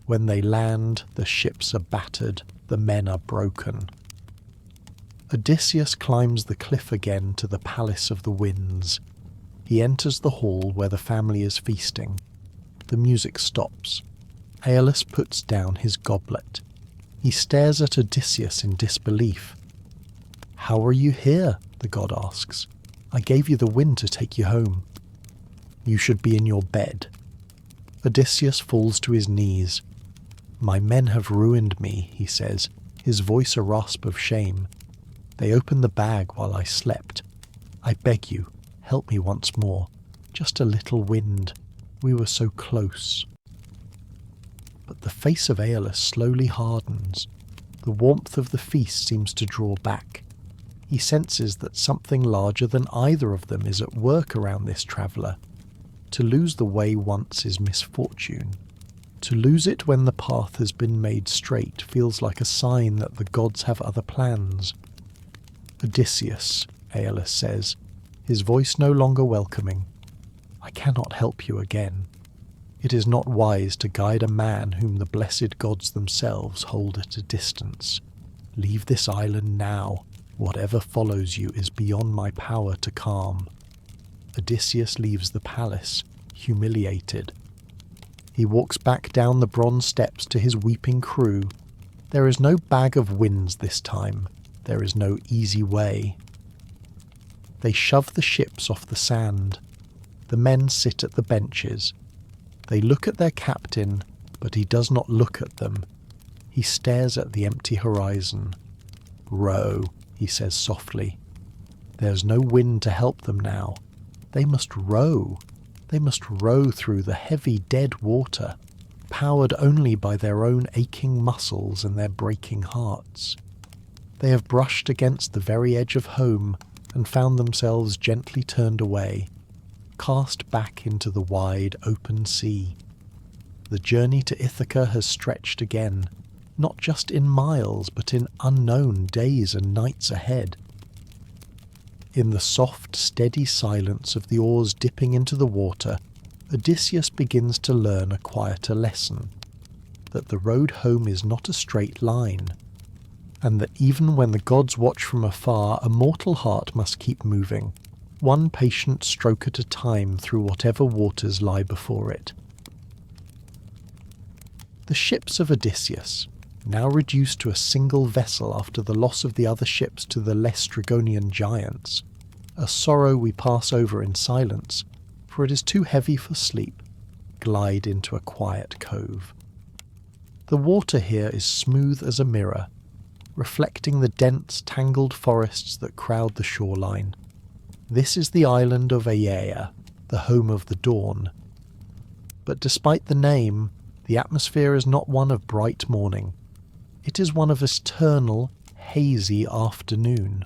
When they land, the ships are battered, the men are broken. Odysseus climbs the cliff again to the Palace of the Winds. He enters the hall where the family is feasting. The music stops. Aeolus puts down his goblet. He stares at Odysseus in disbelief. "How are you here?" the god asks. "I gave you the wind to take you home." "You should be in your bed." Odysseus falls to his knees. "My men have ruined me," he says, his voice a rasp of shame. "They opened the bag while I slept. I beg you, help me once more. Just a little wind. We were so close." But the face of Aeolus slowly hardens. The warmth of the feast seems to draw back. He senses that something larger than either of them is at work around this traveller. To lose the way once is misfortune. To lose it when the path has been made straight feels like a sign that the gods have other plans. Odysseus, Aeolus says, his voice no longer welcoming, I cannot help you again. It is not wise to guide a man whom the blessed gods themselves hold at a distance. Leave this island now. Whatever follows you is beyond my power to calm. Odysseus leaves the palace, humiliated. He walks back down the bronze steps to his weeping crew. There is no bag of winds this time. There is no easy way. They shove the ships off the sand. The men sit at the benches. They look at their captain, but he does not look at them. He stares at the empty horizon. Row, he says softly. There's no wind to help them now. They must row. They must row through the heavy dead water, powered only by their own aching muscles and their breaking hearts. They have brushed against the very edge of home and found themselves gently turned away, cast back into the wide open sea. The journey to Ithaca has stretched again, not just in miles but in unknown days and nights ahead. In the soft, steady silence of the oars dipping into the water, Odysseus begins to learn a quieter lesson, that the road home is not a straight line, and that even when the gods watch from afar, a mortal heart must keep moving, one patient stroke at a time through whatever waters lie before it. The ships of Odysseus, now reduced to a single vessel after the loss of the other ships to the Laestrygonian giants, a sorrow we pass over in silence, for it is too heavy for sleep, glide into a quiet cove. The water here is smooth as a mirror, reflecting the dense, tangled forests that crowd the shoreline. This is the island of Aiaia, the home of the dawn. But despite the name, the atmosphere is not one of bright morning. It is one of eternal, hazy afternoon.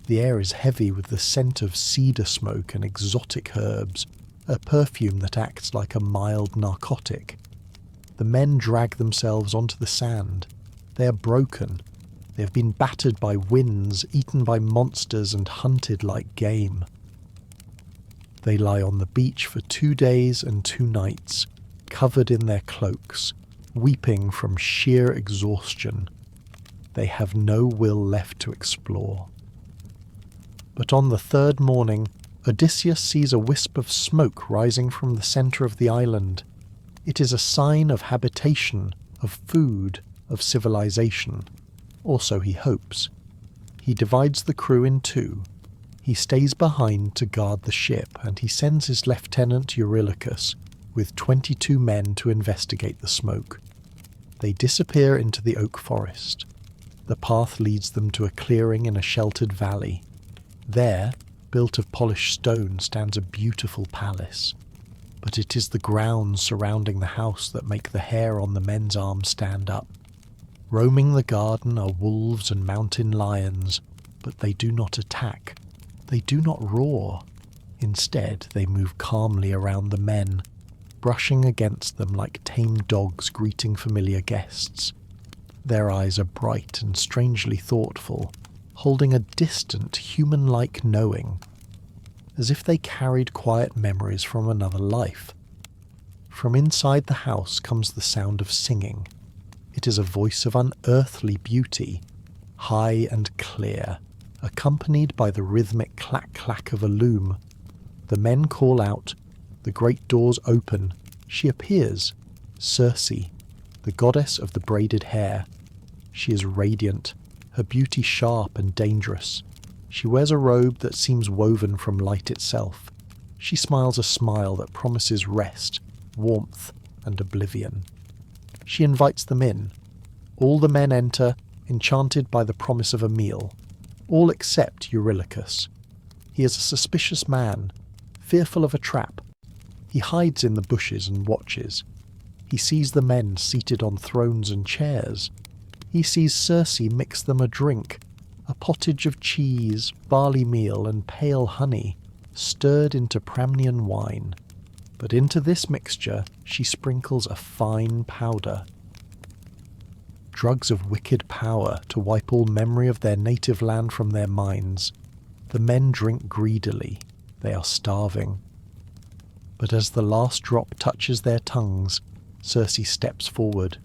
The air is heavy with the scent of cedar smoke and exotic herbs, a perfume that acts like a mild narcotic. The men drag themselves onto the sand. They are broken. They have been battered by winds, eaten by monsters, and hunted like game. They lie on the beach for 2 days and 2 nights, covered in their cloaks, weeping from sheer exhaustion. They have no will left to explore. But on the 3rd morning, Odysseus sees a wisp of smoke rising from the centre of the island. It is a sign of habitation, of food, of civilization. Or so he hopes. He divides the crew in 2. He stays behind to guard the ship, and he sends his lieutenant Eurylochus with 22 men to investigate the smoke. They disappear into the oak forest. The path leads them to a clearing in a sheltered valley. There, built of polished stone, stands a beautiful palace. But it is the grounds surrounding the house that make the hair on the men's arms stand up. Roaming the garden are wolves and mountain lions, but they do not attack. They do not roar. Instead, they move calmly around the men, brushing against them like tame dogs greeting familiar guests. Their eyes are bright and strangely thoughtful, holding a distant, human-like knowing, as if they carried quiet memories from another life. From inside the house comes the sound of singing. It is a voice of unearthly beauty, high and clear, accompanied by the rhythmic clack-clack of a loom. The men call out, the great doors open, she appears, Circe, the goddess of the braided hair. She is radiant, her beauty sharp and dangerous. She wears a robe that seems woven from light itself. She smiles a smile that promises rest, warmth, and oblivion. She invites them in. All the men enter, enchanted by the promise of a meal. All except Eurylochus. He is a suspicious man, fearful of a trap. He hides in the bushes and watches. He sees the men seated on thrones and chairs. He sees Circe mix them a drink, a pottage of cheese, barley meal, and pale honey, stirred into Pramnian wine. but into this mixture she sprinkles a fine powder. Drugs of wicked power to wipe all memory of their native land from their minds. The men drink greedily. They are starving. But as the last drop touches their tongues, Circe steps forward.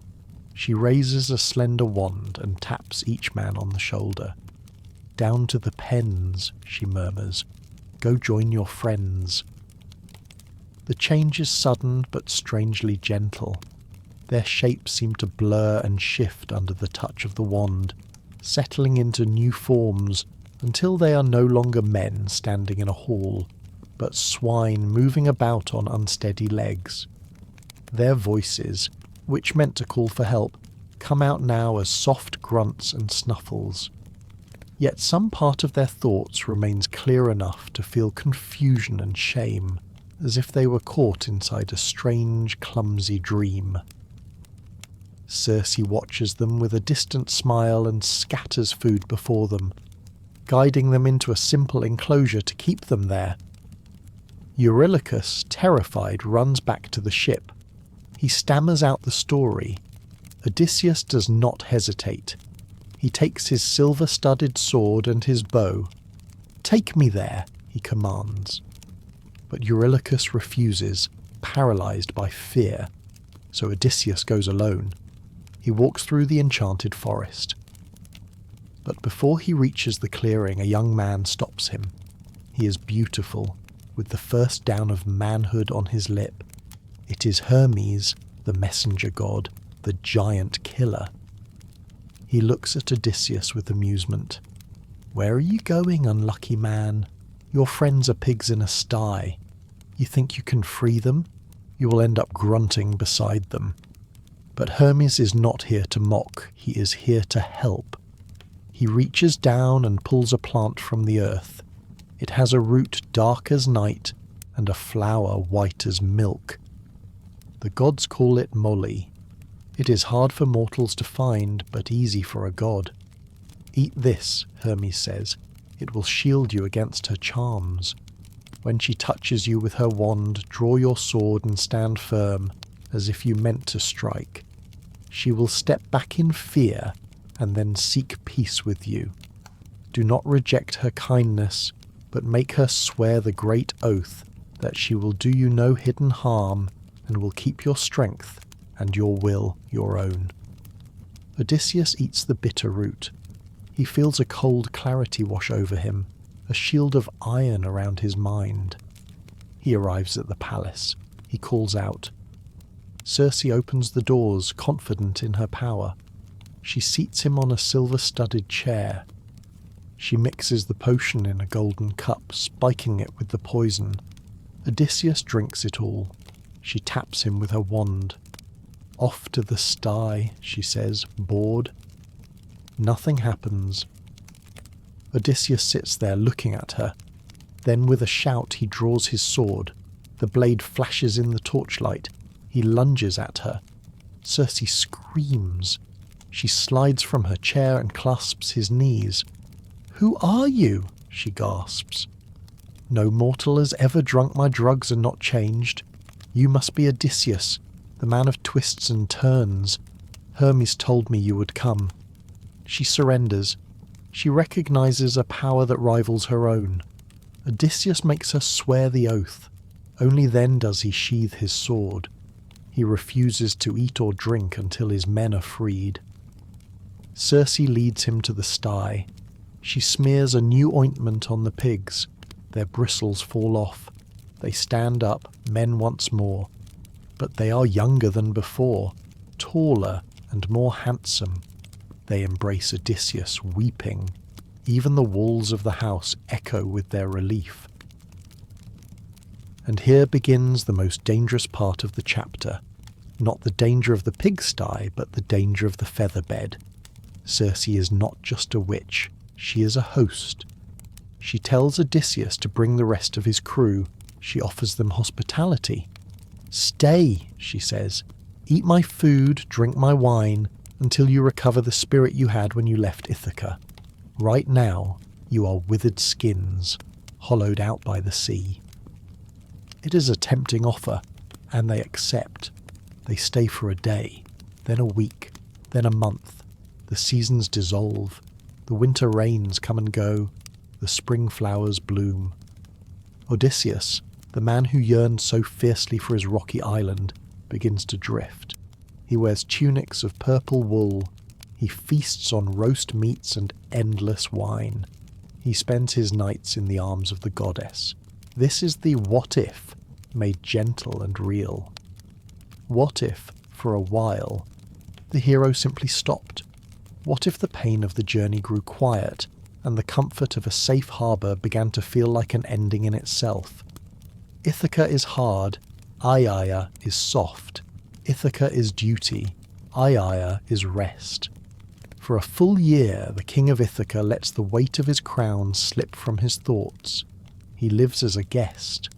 She raises a slender wand and taps each man on the shoulder. "Down to the pens," she murmurs. "Go join your friends." The change is sudden but strangely gentle. Their shapes seem to blur and shift under the touch of the wand, settling into new forms until they are no longer men standing in a hall, but swine moving about on unsteady legs. Their voices, which meant to call for help, come out now as soft grunts and snuffles. Yet some part of their thoughts remains clear enough to feel confusion and shame, as if they were caught inside a strange, clumsy dream. Circe watches them with a distant smile and scatters food before them, guiding them into a simple enclosure to keep them there. Eurylochus, terrified, runs back to the ship. He stammers out the story. Odysseus does not hesitate. He takes his silver-studded sword and his bow. "Take me there," he commands. But Eurylochus refuses, paralysed by fear, so Odysseus goes alone. He walks through the enchanted forest. But before he reaches the clearing, a young man stops him. He is beautiful, with the first down of manhood on his lip. It is Hermes, the messenger god, the giant killer. He looks at Odysseus with amusement. "Where are you going, unlucky man? Your friends are pigs in a sty. You think you can free them? You will end up grunting beside them." But Hermes is not here to mock, he is here to help. He reaches down and pulls a plant from the earth. It has a root dark as night and a flower white as milk. The gods call it moly. It is hard for mortals to find, but easy for a god. "Eat this," Hermes says. "It will shield you against her charms. When she touches you with her wand, draw your sword and stand firm, as if you meant to strike. She will step back in fear, and then seek peace with you. Do not reject her kindness, but make her swear the great oath that she will do you no hidden harm, and will keep your strength and your will your own." Odysseus eats the bitter root. He feels a cold clarity wash over him, a shield of iron around his mind. He arrives at the palace. He calls out. Circe opens the doors, confident in her power. She seats him on a silver-studded chair. She mixes the potion in a golden cup, spiking it with the poison. Odysseus drinks it all. She taps him with her wand. "Off to the sty," she says, bored. Nothing happens. Odysseus sits there looking at her. Then with a shout he draws his sword. The blade flashes in the torchlight. He lunges at her. Circe screams. She slides from her chair and clasps his knees. "Who are you?" she gasps. "No mortal has ever drunk my drugs and not changed. You must be Odysseus, the man of twists and turns. Hermes told me you would come." She surrenders. She recognizes a power that rivals her own. Odysseus makes her swear the oath. Only then does he sheathe his sword. He refuses to eat or drink until his men are freed. Circe leads him to the sty. She smears a new ointment on the pigs. Their bristles fall off. They stand up, men once more. But they are younger than before, taller and more handsome. They embrace Odysseus, weeping. Even the walls of the house echo with their relief. And here begins the most dangerous part of the chapter. Not the danger of the pigsty, but the danger of the featherbed. Circe is not just a witch, she is a host. She tells Odysseus to bring the rest of his crew. She offers them hospitality. "Stay," she says. "Eat my food, drink my wine, until you recover the spirit you had when you left Ithaca. Right now, you are withered skins, hollowed out by the sea." It is a tempting offer, and they accept. They stay for a day, then a week, then a month. The seasons dissolve, the winter rains come and go, the spring flowers bloom. Odysseus, the man who yearned so fiercely for his rocky island, begins to drift. He wears tunics of purple wool. He feasts on roast meats and endless wine. He spends his nights in the arms of the goddess. This is the what if, made gentle and real. What if, for a while, the hero simply stopped? What if the pain of the journey grew quiet, and the comfort of a safe harbour began to feel like an ending in itself? Ithaca is hard, Aiaia is soft. Ithaca is duty, Aiaia is rest. For a full year, the king of Ithaca lets the weight of his crown slip from his thoughts. He lives as a guest.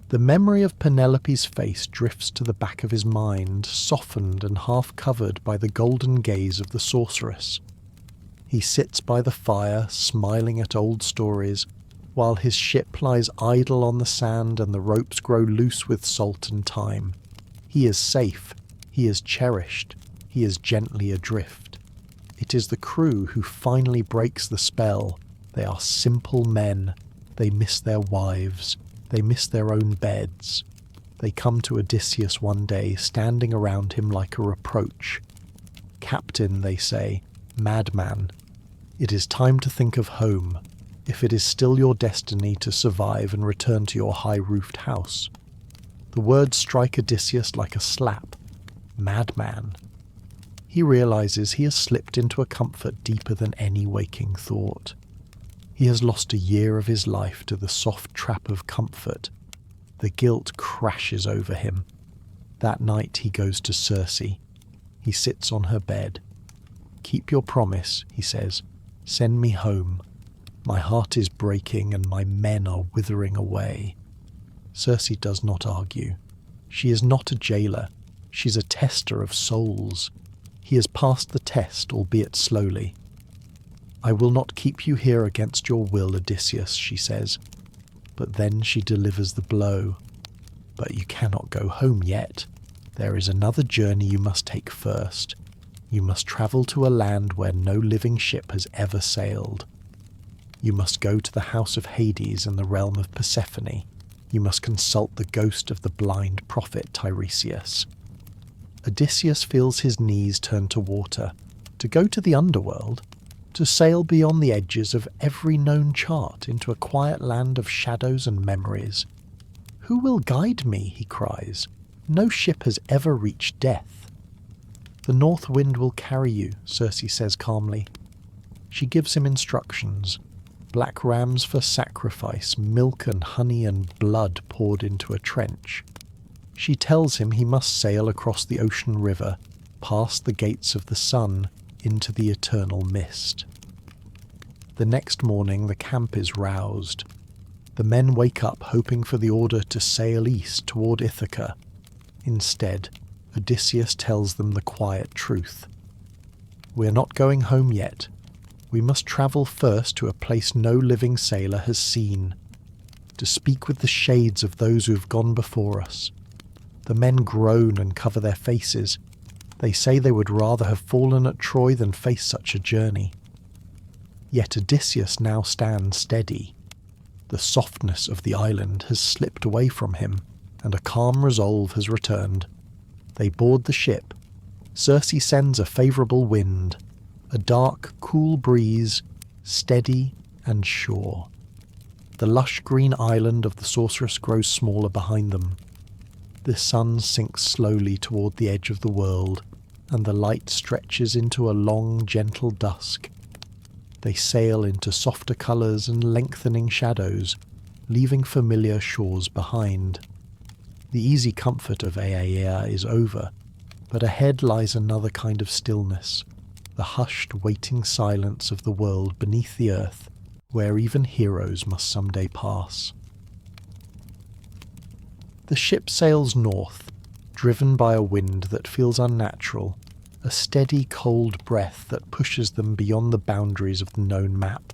The memory of Penelope's face drifts to the back of his mind, softened and half covered by the golden gaze of the sorceress. He sits by the fire, smiling at old stories, while his ship lies idle on the sand and the ropes grow loose with salt and thyme. He is safe, he is cherished, he is gently adrift. It is the crew who finally breaks the spell. They are simple men. They miss their wives. They miss their own beds. They come to Odysseus one day, standing around him like a reproach. "Captain," they say, "madman, it is time to think of home, if it is still your destiny to survive and return to your high-roofed house." The words strike Odysseus like a slap. Madman. He realizes he has slipped into a comfort deeper than any waking thought. He has lost a year of his life to the soft trap of comfort. The guilt crashes over him. That night he goes to Circe. He sits on her bed. "Keep your promise," he says. "Send me home. My heart is breaking and my men are withering away." Circe does not argue. She is not a jailer. She's a tester of souls. He has passed the test, albeit slowly. "I will not keep you here against your will, Odysseus," she says. But then she delivers the blow. "But you cannot go home yet. There is another journey you must take first. You must travel to a land where no living ship has ever sailed. You must go to the house of Hades in the realm of Persephone. You must consult the ghost of the blind prophet Tiresias." Odysseus feels his knees turn to water. To go to the underworld? To sail beyond the edges of every known chart into a quiet land of shadows and memories? "Who will guide me?" he cries. "No ship has ever reached death." "The north wind will carry you," Circe says calmly. She gives him instructions. Black rams for sacrifice, milk and honey and blood poured into a trench. She tells him he must sail across the ocean river, past the gates of the sun, into the eternal mist. The next morning the camp is roused. The men wake up hoping for the order to sail east toward Ithaca. Instead, Odysseus tells them the quiet truth. "We are not going home yet. We must travel first to a place no living sailor has seen, to speak with the shades of those who have gone before us." The men groan and cover their faces. They say they would rather have fallen at Troy than face such a journey. Yet Odysseus now stands steady. The softness of the island has slipped away from him, and a calm resolve has returned. They board the ship. Circe sends a favourable wind, a dark, cool breeze, steady and sure. The lush green island of the sorceress grows smaller behind them. The sun sinks slowly toward the edge of the world, and the light stretches into a long, gentle dusk. They sail into softer colours and lengthening shadows, leaving familiar shores behind. The easy comfort of Aiaia is over, but ahead lies another kind of stillness, the hushed, waiting silence of the world beneath the earth, where even heroes must someday pass. The ship sails north, driven by a wind that feels unnatural, a steady cold breath that pushes them beyond the boundaries of the known map.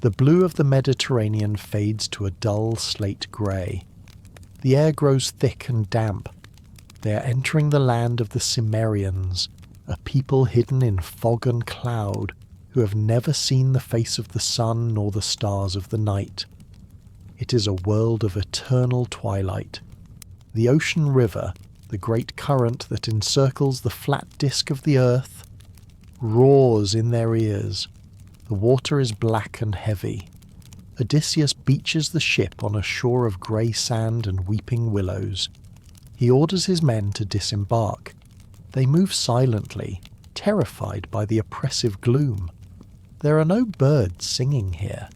The blue of the Mediterranean fades to a dull slate grey. The air grows thick and damp. They are entering the land of the Cimmerians, a people hidden in fog and cloud, who have never seen the face of the sun nor the stars of the night. It is a world of eternal twilight. The ocean river, the great current that encircles the flat disk of the earth, roars in their ears. The water is black and heavy. Odysseus beaches the ship on a shore of grey sand and weeping willows. He orders his men to disembark. They move silently, terrified by the oppressive gloom. There are no birds singing here.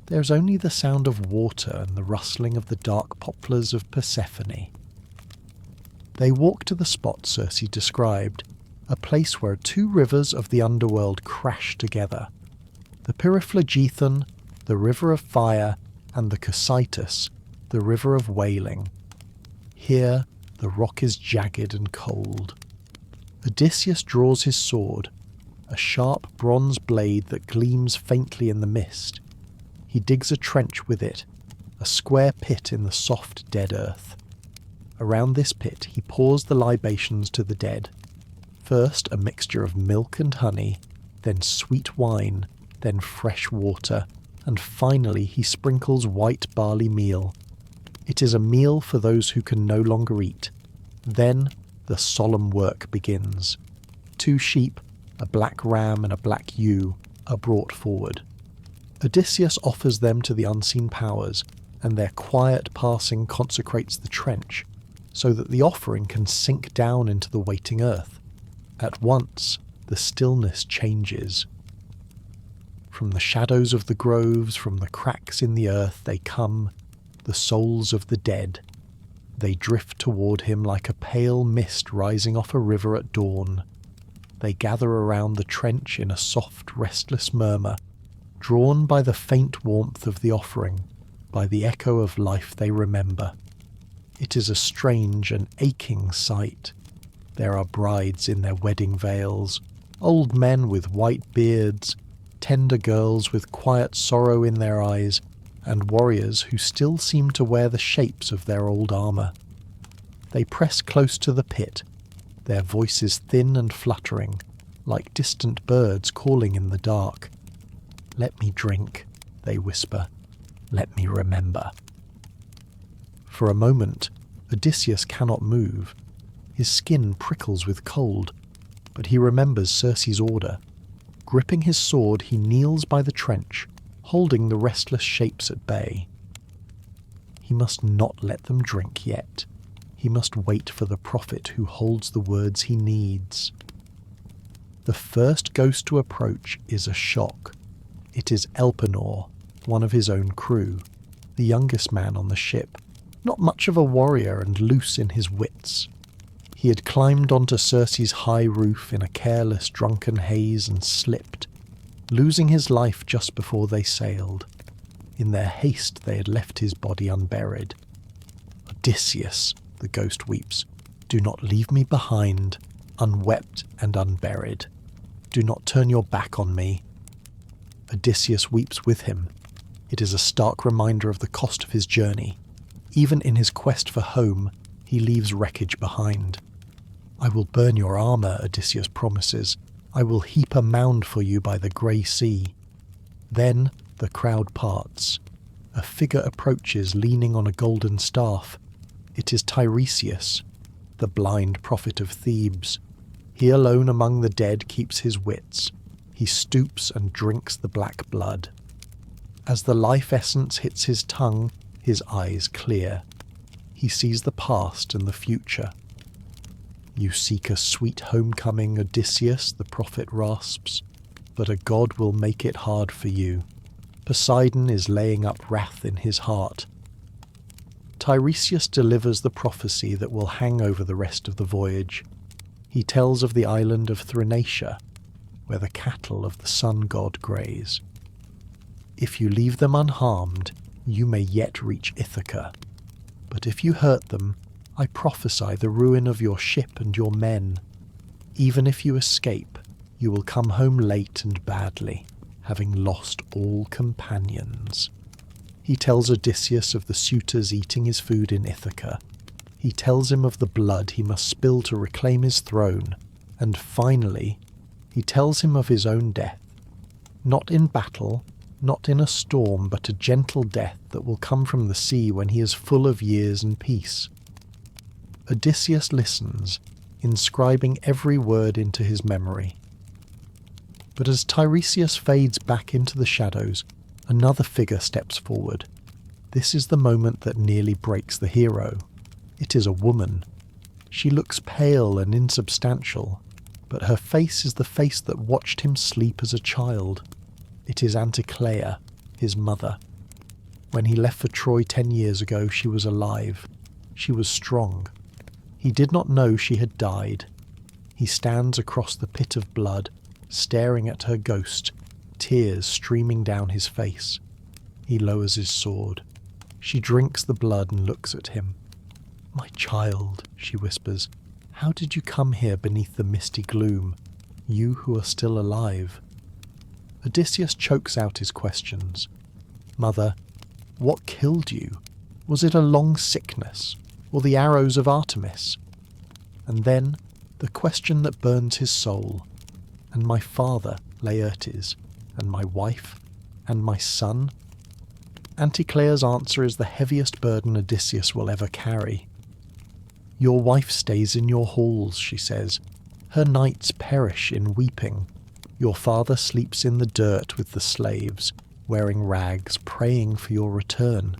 There's only the sound of water and the rustling of the dark poplars of Persephone. They walk to the spot Circe described, a place where two rivers of the underworld crash together. The Pyriphlegethon, the river of fire, and the Cocytus, the river of wailing. Here the rock is jagged and cold. Odysseus draws his sword, a sharp bronze blade that gleams faintly in the mist. He digs a trench with it, a square pit in the soft dead earth. Around this pit he pours the libations to the dead. First a mixture of milk and honey, then sweet wine, then fresh water, and finally he sprinkles white barley meal. It is a meal for those who can no longer eat. Then the solemn work begins. 2 sheep, a black ram and a black ewe, are brought forward. Odysseus offers them to the unseen powers, and their quiet passing consecrates the trench, so that the offering can sink down into the waiting earth. At once, the stillness changes. From the shadows of the groves, from the cracks in the earth, they come, the souls of the dead. They drift toward him like a pale mist rising off a river at dawn. They gather around the trench in a soft, restless murmur, drawn by the faint warmth of the offering, by the echo of life they remember. It is a strange and aching sight. There are brides in their wedding veils, old men with white beards, tender girls with quiet sorrow in their eyes, and warriors who still seem to wear the shapes of their old armour. They press close to the pit, their voices thin and fluttering, like distant birds calling in the dark. "Let me drink," they whisper. "Let me remember." For a moment, Odysseus cannot move. His skin prickles with cold, but he remembers Circe's order. Gripping his sword, he kneels by the trench, holding the restless shapes at bay. He must not let them drink yet. He must wait for the prophet who holds the words he needs. The first ghost to approach is a shock. It is Elpenor, one of his own crew, the youngest man on the ship, not much of a warrior and loose in his wits. He had climbed onto Circe's high roof in a careless, drunken haze and slipped, losing his life just before they sailed. In their haste they had left his body unburied. "Odysseus," the ghost weeps, "do not leave me behind, unwept and unburied. Do not turn your back on me." Odysseus weeps with him. It is a stark reminder of the cost of his journey. Even in his quest for home, he leaves wreckage behind. "I will burn your armour," Odysseus promises. "I will heap a mound for you by the grey sea." Then the crowd parts. A figure approaches leaning on a golden staff. It is Tiresias, the blind prophet of Thebes. He alone among the dead keeps his wits. He stoops and drinks the black blood. As the life essence hits his tongue, his eyes clear. He sees the past and the future. "You seek a sweet homecoming, Odysseus," the prophet rasps, "but a god will make it hard for you. Poseidon is laying up wrath in his heart." Tiresias delivers the prophecy that will hang over the rest of the voyage. He tells of the island of Thrinacia, where the cattle of the sun god graze. "If you leave them unharmed, you may yet reach Ithaca. But if you hurt them, I prophesy the ruin of your ship and your men. Even if you escape, you will come home late and badly, having lost all companions." He tells Odysseus of the suitors eating his food in Ithaca. He tells him of the blood he must spill to reclaim his throne, and finally, he tells him of his own death. Not in battle, not in a storm, but a gentle death that will come from the sea when he is full of years and peace. Odysseus listens, inscribing every word into his memory. But as Tiresias fades back into the shadows, another figure steps forward. This is the moment that nearly breaks the hero. It is a woman. She looks pale and insubstantial, but her face is the face that watched him sleep as a child. It is Anticlea, his mother. When he left for Troy 10 years ago, she was alive. She was strong. He did not know she had died. He stands across the pit of blood, staring at her ghost, tears streaming down his face. He lowers his sword. She drinks the blood and looks at him. "My child," she whispers, "how did you come here beneath the misty gloom, you who are still alive?" Odysseus chokes out his questions. "Mother, what killed you? Was it a long sickness, or the arrows of Artemis?" And then, the question that burns his soul. "And my father, Laertes, and my wife, and my son?" Anticlea's answer is the heaviest burden Odysseus will ever carry. "Your wife stays in your halls," she says. "Her nights perish in weeping. Your father sleeps in the dirt with the slaves, wearing rags, praying for your return."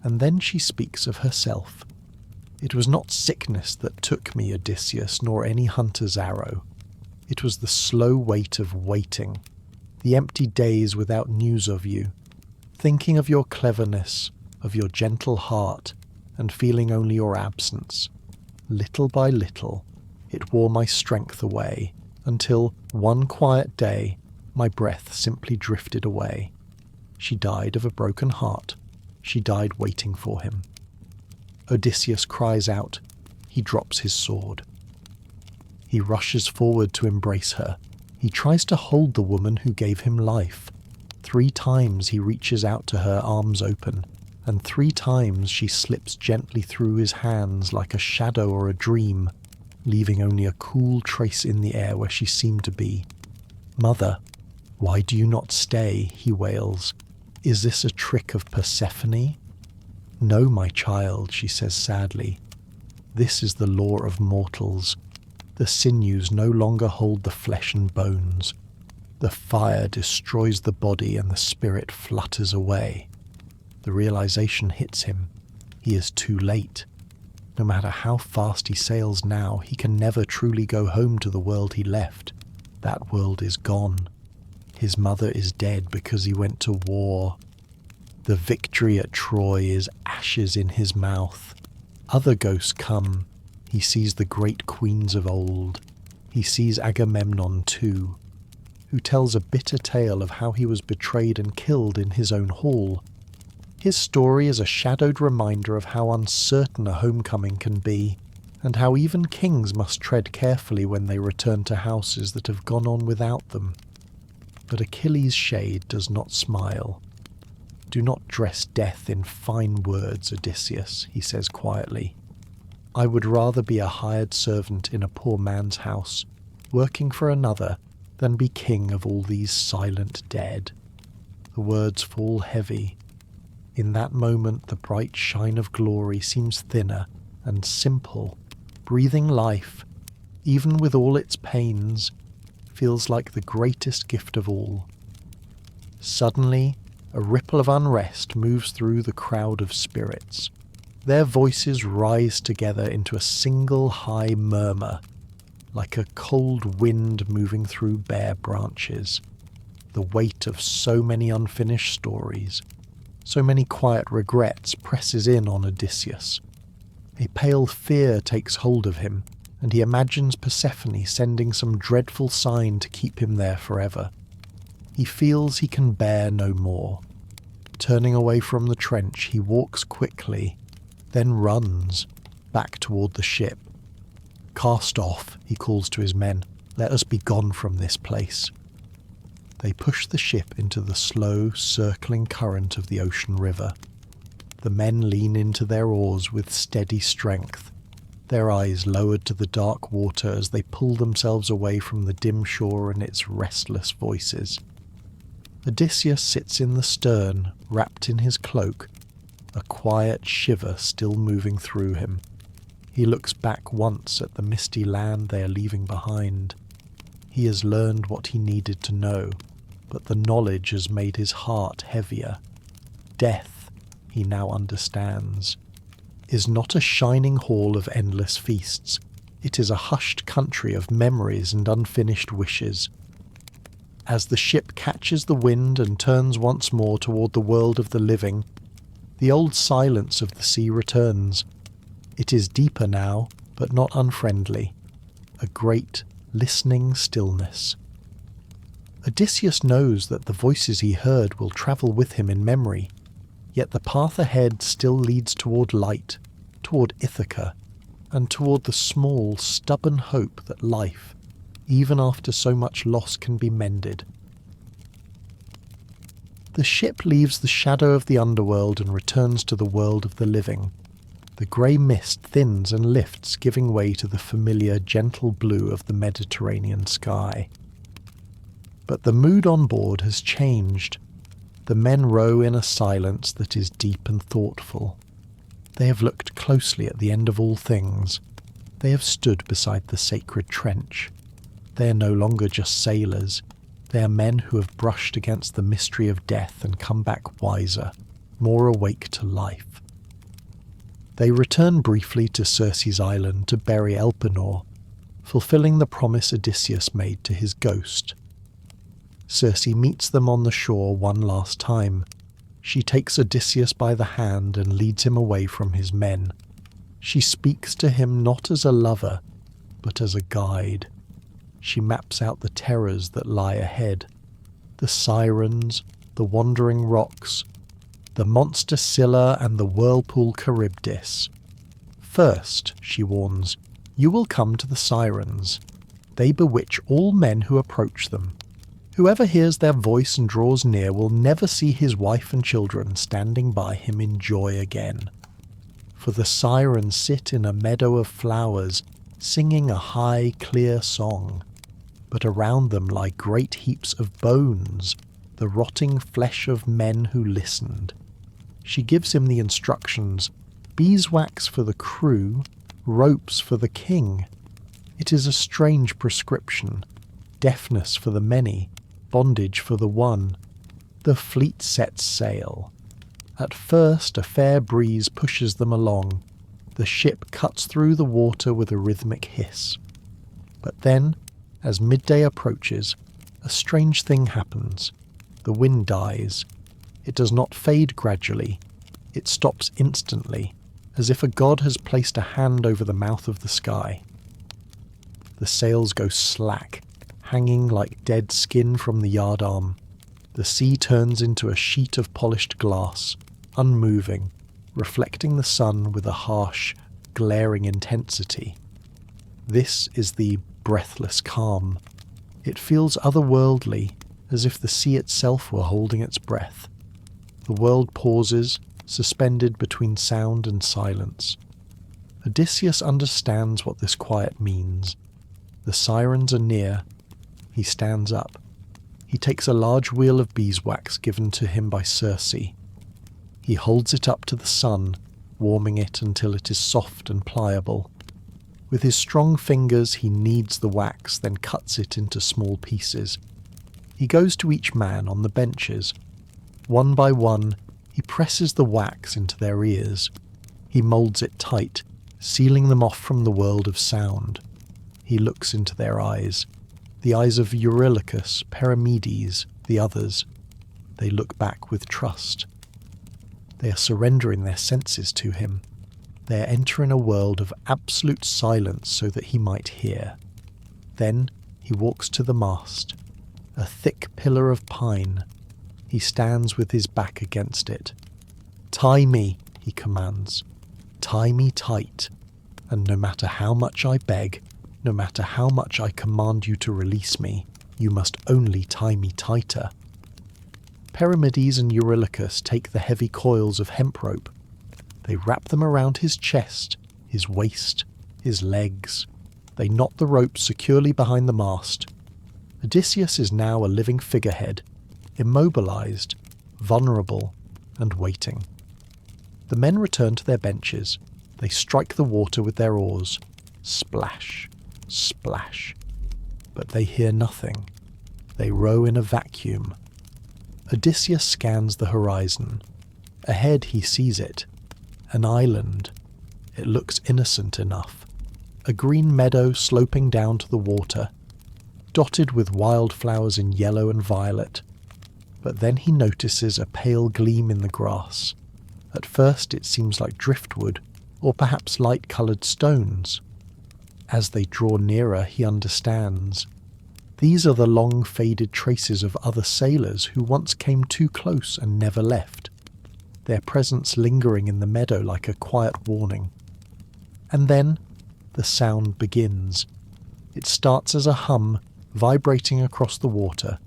And then she speaks of herself. "It was not sickness that took me, Odysseus, nor any hunter's arrow. It was the slow weight of waiting, the empty days without news of you, thinking of your cleverness, of your gentle heart, and feeling only your absence. Little by little, it wore my strength away, until, one quiet day, my breath simply drifted away. She died of a broken heart. She died waiting for him." Odysseus cries out. He drops his sword. He rushes forward to embrace her. He tries to hold the woman who gave him life. 3 times he reaches out to her, arms open, and 3 times she slips gently through his hands like a shadow or a dream, leaving only a cool trace in the air where she seemed to be. "Mother, why do you not stay?" he wails. "Is this a trick of Persephone?" "No, my child," she says sadly. "This is the law of mortals. The sinews no longer hold the flesh and bones. The fire destroys the body and the spirit flutters away." The realization hits him. He is too late. No matter how fast he sails now, he can never truly go home to the world he left. That world is gone. His mother is dead because he went to war. The victory at Troy is ashes in his mouth. Other ghosts come. He sees the great queens of old. He sees Agamemnon too, who tells a bitter tale of how he was betrayed and killed in his own hall. His story is a shadowed reminder of how uncertain a homecoming can be, and how even kings must tread carefully when they return to houses that have gone on without them. But Achilles' shade does not smile. "Do not dress death in fine words, Odysseus," he says quietly. "I would rather be a hired servant in a poor man's house, working for another, than be king of all these silent dead." The words fall heavy. In that moment the bright shine of glory seems thinner and simple. Breathing life, even with all its pains, feels like the greatest gift of all. Suddenly, a ripple of unrest moves through the crowd of spirits. Their voices rise together into a single high murmur, like a cold wind moving through bare branches. The weight of so many unfinished stories, so many quiet regrets presses in on Odysseus. A pale fear takes hold of him, and he imagines Persephone sending some dreadful sign to keep him there forever. He feels he can bear no more. Turning away from the trench, he walks quickly, then runs, back toward the ship. "Cast off," he calls to his men. "Let us be gone from this place." They push the ship into the slow, circling current of the ocean river. The men lean into their oars with steady strength, their eyes lowered to the dark water as they pull themselves away from the dim shore and its restless voices. Odysseus sits in the stern, wrapped in his cloak, a quiet shiver still moving through him. He looks back once at the misty land they are leaving behind. He has learned what he needed to know, but the knowledge has made his heart heavier. Death, he now understands, is not a shining hall of endless feasts. It is a hushed country of memories and unfinished wishes. As the ship catches the wind and turns once more toward the world of the living, the old silence of the sea returns. It is deeper now, but not unfriendly. A great, listening stillness. Odysseus knows that the voices he heard will travel with him in memory, yet the path ahead still leads toward light, toward Ithaca, and toward the small, stubborn hope that life, even after so much loss, can be mended. The ship leaves the shadow of the underworld and returns to the world of the living. The grey mist thins and lifts, giving way to the familiar, gentle blue of the Mediterranean sky. But the mood on board has changed. The men row in a silence that is deep and thoughtful. They have looked closely at the end of all things. They have stood beside the sacred trench. They are no longer just sailors. They are men who have brushed against the mystery of death and come back wiser, more awake to life. They return briefly to Circe's island to bury Elpenor, fulfilling the promise Odysseus made to his ghost. Circe meets them on the shore one last time. She takes Odysseus by the hand and leads him away from his men. She speaks to him not as a lover, but as a guide. She maps out the terrors that lie ahead. The sirens, the wandering rocks, the monster Scylla and the Whirlpool Charybdis. First, she warns, you will come to the sirens. They bewitch all men who approach them. Whoever hears their voice and draws near will never see his wife and children standing by him in joy again. For the sirens sit in a meadow of flowers, singing a high, clear song. But around them lie great heaps of bones, the rotting flesh of men who listened. She gives him the instructions: beeswax for the crew, ropes for the king. It is a strange prescription: deafness for the many, bondage for the one. The fleet sets sail. At first a fair breeze pushes them along. The ship cuts through the water with a rhythmic hiss. But then, as midday approaches, a strange thing happens. The wind dies. It does not fade gradually. It stops instantly, as if a god has placed a hand over the mouth of the sky. The sails go slack, hanging like dead skin from the yardarm. The sea turns into a sheet of polished glass, unmoving, reflecting the sun with a harsh, glaring intensity. This is the breathless calm. It feels otherworldly, as if the sea itself were holding its breath. The world pauses, suspended between sound and silence. Odysseus understands what this quiet means. The sirens are near. He stands up. He takes a large wheel of beeswax given to him by Circe. He holds it up to the sun, warming it until it is soft and pliable. With his strong fingers he kneads the wax, then cuts it into small pieces. He goes to each man on the benches. One by one, he presses the wax into their ears. He moulds it tight, sealing them off from the world of sound. He looks into their eyes. The eyes of Eurylochus, Perimedes, the others. They look back with trust. They are surrendering their senses to him. They are entering a world of absolute silence so that he might hear. Then he walks to the mast, a thick pillar of pine. He stands with his back against it. "Tie me," he commands. "Tie me tight, and no matter how much I beg, no matter how much I command you to release me, You must only tie me tighter. Perimedes and Eurylochus take the heavy coils of hemp rope. They wrap them around his chest, his waist, his legs. They knot the rope securely behind the mast. Odysseus is now a living figurehead, immobilized, vulnerable, and waiting. The men return to their benches. They strike the water with their oars. Splash, splash. But they hear nothing. They row in a vacuum. Odysseus scans the horizon. Ahead he sees it. An island. It looks innocent enough. A green meadow sloping down to the water, dotted with wildflowers in yellow and violet. But then he notices a pale gleam in the grass. At first it seems like driftwood, or perhaps light-coloured stones. As they draw nearer, he understands. These are the long faded traces of other sailors who once came too close and never left, their presence lingering in the meadow like a quiet warning. And then the sound begins. It starts as a hum, vibrating across the water.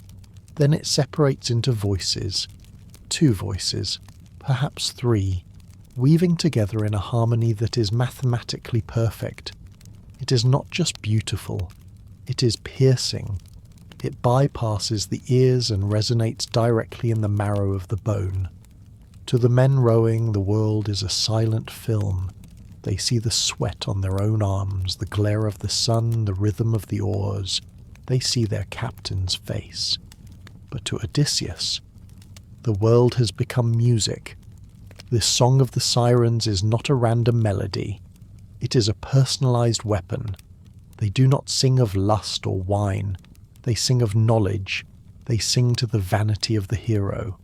Then it separates into voices, 2 voices, perhaps 3, weaving together in a harmony that is mathematically perfect. It is not just beautiful, it is piercing. It bypasses the ears and resonates directly in the marrow of the bone. To the men rowing, the world is a silent film. They see the sweat on their own arms, the glare of the sun, the rhythm of the oars. They see their captain's face. But to Odysseus, the world has become music. This song of the sirens is not a random melody. It is a personalized weapon. They do not sing of lust or wine. They sing of knowledge. They sing to the vanity of the hero.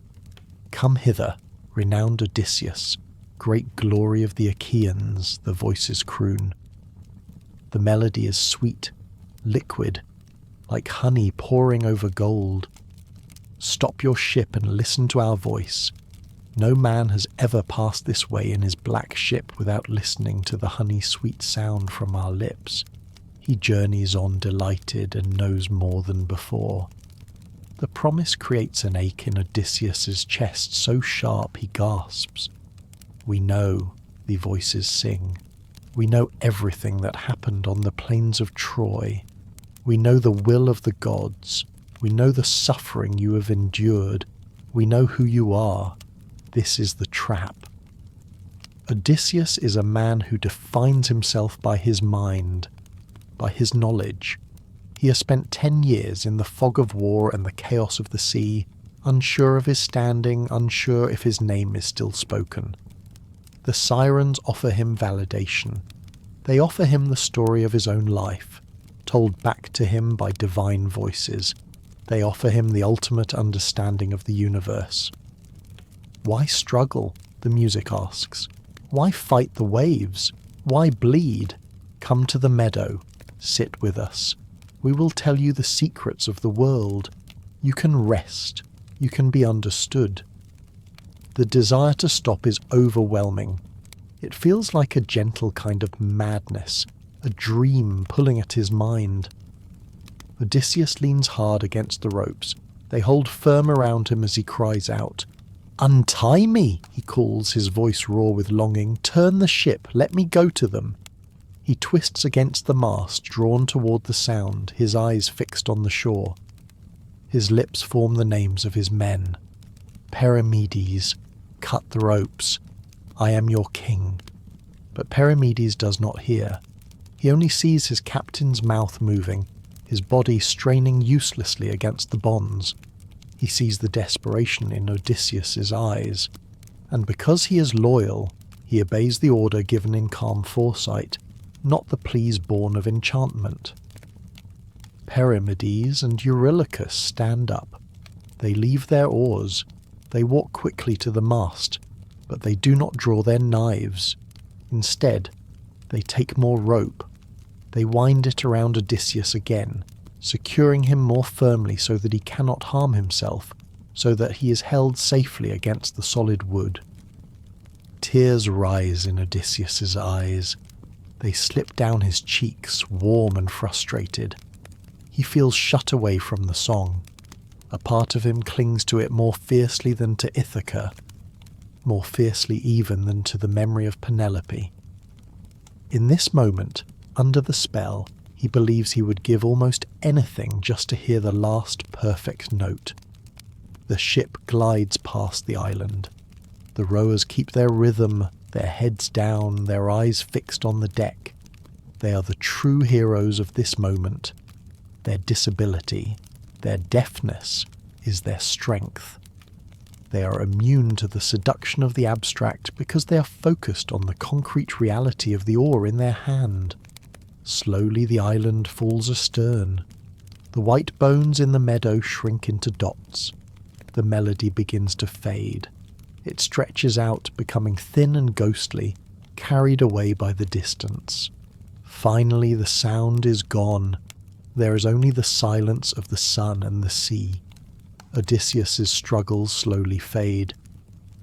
Come hither, renowned Odysseus, great glory of the Achaeans, the voices croon. The melody is sweet, liquid, like honey pouring over gold. Stop your ship and listen to our voice. No man has ever passed this way in his black ship without listening to the honey-sweet sound from our lips. He journeys on delighted and knows more than before. The promise creates an ache in Odysseus's chest so sharp he gasps. We know, the voices sing. We know everything that happened on the plains of Troy. We know the will of the gods. We know the suffering you have endured. We know who you are. This is the trap. Odysseus is a man who defines himself by his mind, by his knowledge. He has spent 10 years in the fog of war and the chaos of the sea, unsure of his standing, unsure if his name is still spoken. The sirens offer him validation. They offer him the story of his own life, told back to him by divine voices. They offer him the ultimate understanding of the universe. Why struggle? The music asks. Why fight the waves? Why bleed? Come to the meadow. Sit with us. We will tell you the secrets of the world. You can rest. You can be understood. The desire to stop is overwhelming. It feels like a gentle kind of madness, a dream pulling at his mind. Odysseus leans hard against the ropes. They hold firm around him as he cries out. "Untie me!" he calls, his voice raw with longing. "Turn the ship, let me go to them." He twists against the mast, drawn toward the sound, his eyes fixed on the shore. His lips form the names of his men. Perimedes, cut the ropes. I am your king. But Perimedes does not hear. He only sees his captain's mouth moving, his body straining uselessly against the bonds. He sees the desperation in Odysseus's eyes, and because he is loyal, he obeys the order given in calm foresight, not the pleas born of enchantment. Perimedes and Eurylochus stand up. They leave their oars. They walk quickly to the mast, but they do not draw their knives. Instead, they take more rope. They wind it around Odysseus again, securing him more firmly so that he cannot harm himself, so that he is held safely against the solid wood. Tears rise in Odysseus's eyes. They slip down his cheeks, warm and frustrated. He feels shut away from the song. A part of him clings to it more fiercely than to Ithaca, more fiercely even than to the memory of Penelope. In this moment, under the spell, he believes he would give almost anything just to hear the last perfect note. The ship glides past the island. The rowers keep their rhythm, their heads down, their eyes fixed on the deck. They are the true heroes of this moment. Their disability, their deafness, is their strength. They are immune to the seduction of the abstract because they are focused on the concrete reality of the oar in their hand. Slowly the island falls astern. The white bones in the meadow shrink into dots. The melody begins to fade. It stretches out, becoming thin and ghostly, carried away by the distance. Finally the sound is gone. There is only the silence of the sun and the sea. Odysseus's struggles slowly fade.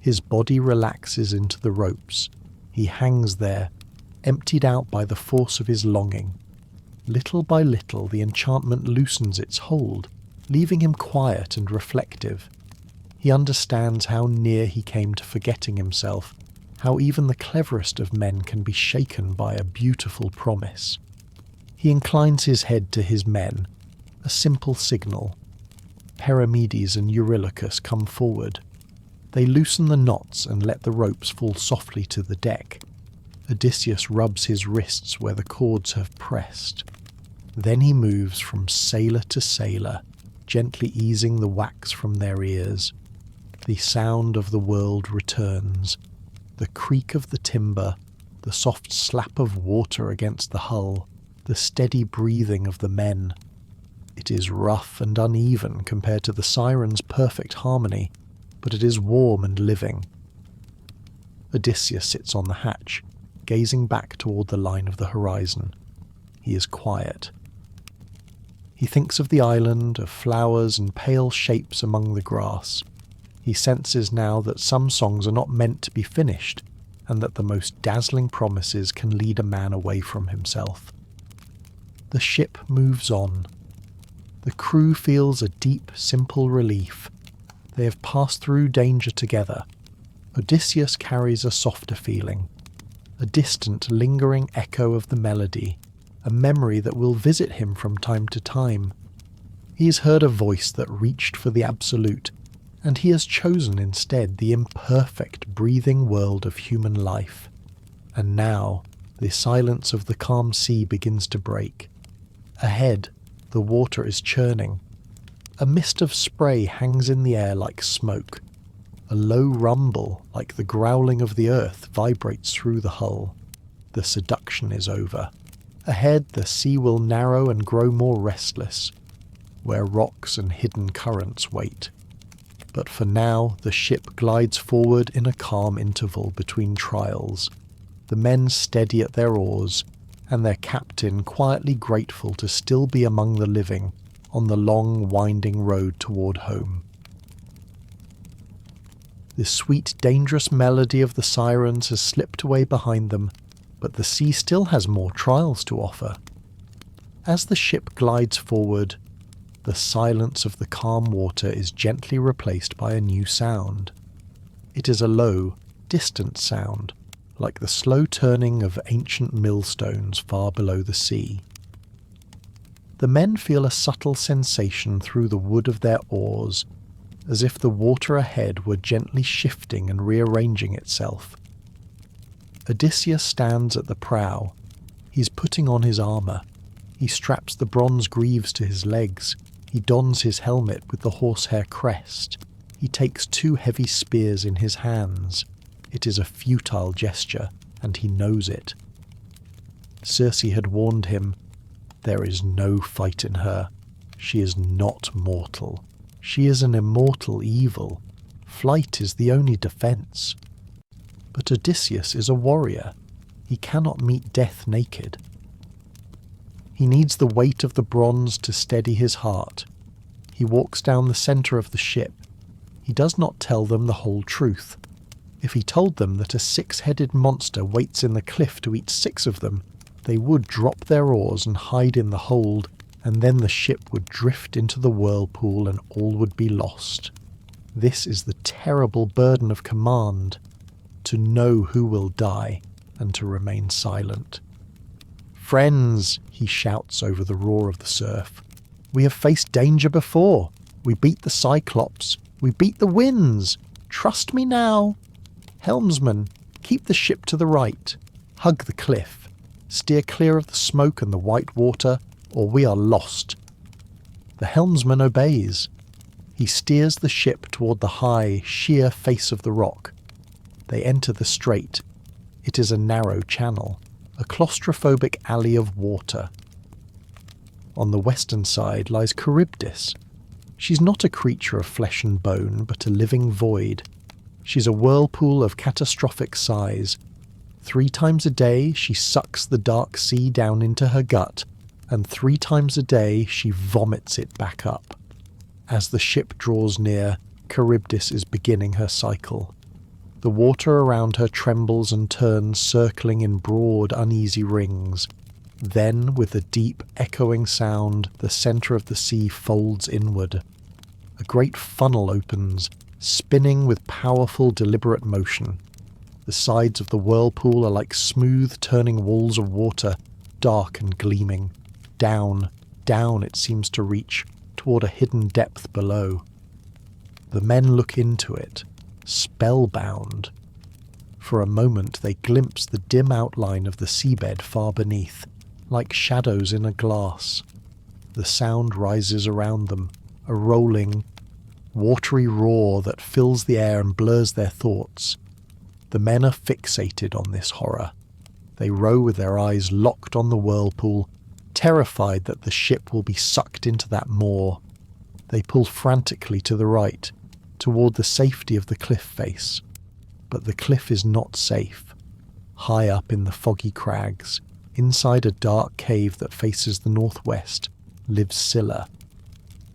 His body relaxes into the ropes. He hangs there, emptied out by the force of his longing. Little by little the enchantment loosens its hold, leaving him quiet and reflective. He understands how near he came to forgetting himself, how even the cleverest of men can be shaken by a beautiful promise. He inclines his head to his men, a simple signal. Perimedes and Eurylochus come forward. They loosen the knots and let the ropes fall softly to the deck. Odysseus rubs his wrists where the cords have pressed. Then he moves from sailor to sailor, gently easing the wax from their ears. The sound of the world returns. The creak of the timber, the soft slap of water against the hull, the steady breathing of the men. It is rough and uneven compared to the sirens' perfect harmony, but it is warm and living. Odysseus sits on the hatch, gazing back toward the line of the horizon. He is quiet. He thinks of the island, of flowers and pale shapes among the grass. He senses now that some songs are not meant to be finished, and that the most dazzling promises can lead a man away from himself. The ship moves on. The crew feels a deep, simple relief. They have passed through danger together. Odysseus carries a softer feeling, a distant, lingering echo of the melody, a memory that will visit him from time to time. He has heard a voice that reached for the absolute, and he has chosen instead the imperfect, breathing world of human life. And now, the silence of the calm sea begins to break. Ahead, the water is churning. A mist of spray hangs in the air like smoke. A low rumble, like the growling of the earth, vibrates through the hull. The seduction is over. Ahead, the sea will narrow and grow more restless, where rocks and hidden currents wait. But for now, the ship glides forward in a calm interval between trials, the men steady at their oars, and their captain quietly grateful to still be among the living on the long, winding road toward home. The sweet, dangerous melody of the sirens has slipped away behind them, but the sea still has more trials to offer. As the ship glides forward, the silence of the calm water is gently replaced by a new sound. It is a low, distant sound, like the slow turning of ancient millstones far below the sea. The men feel a subtle sensation through the wood of their oars, as if the water ahead were gently shifting and rearranging itself. Odysseus stands at the prow. He's putting on his armour. He straps the bronze greaves to his legs. He dons his helmet with the horsehair crest. He takes 2 heavy spears in his hands. It is a futile gesture, and he knows it. Circe had warned him, "There is no fight in her. She is not mortal. She is an immortal evil. Flight is the only defence." But Odysseus is a warrior. He cannot meet death naked. He needs the weight of the bronze to steady his heart. He walks down the centre of the ship. He does not tell them the whole truth. If he told them that a 6-headed monster waits in the cliff to eat 6 of them, they would drop their oars and hide in the hold, and then the ship would drift into the whirlpool and all would be lost. This is the terrible burden of command, to know who will die and to remain silent. "Friends," he shouts over the roar of the surf, "we have faced danger before. We beat the Cyclops. We beat the winds. Trust me now. Helmsman, keep the ship to the right. Hug the cliff. Steer clear of the smoke and the white water, or we are lost." The helmsman obeys. He steers the ship toward the high, sheer face of the rock. They enter the strait. It is a narrow channel, a claustrophobic alley of water. On the western side lies Charybdis. She's not a creature of flesh and bone, but a living void. She's a whirlpool of catastrophic size. 3 times a day she sucks the dark sea down into her gut, and 3 times a day she vomits it back up. As the ship draws near, Charybdis is beginning her cycle. The water around her trembles and turns, circling in broad, uneasy rings. Then, with a deep, echoing sound, the centre of the sea folds inward. A great funnel opens, spinning with powerful, deliberate motion. The sides of the whirlpool are like smooth, turning walls of water, dark and gleaming. Down, down it seems to reach, toward a hidden depth below. The men look into it, spellbound. For a moment they glimpse the dim outline of the seabed far beneath, like shadows in a glass. The sound rises around them, a rolling, watery roar that fills the air and blurs their thoughts. The men are fixated on this horror. They row with their eyes locked on the whirlpool, terrified that the ship will be sucked into that maw. They pull frantically to the right, toward the safety of the cliff face. But the cliff is not safe. High up in the foggy crags, inside a dark cave that faces the northwest, lives Scylla.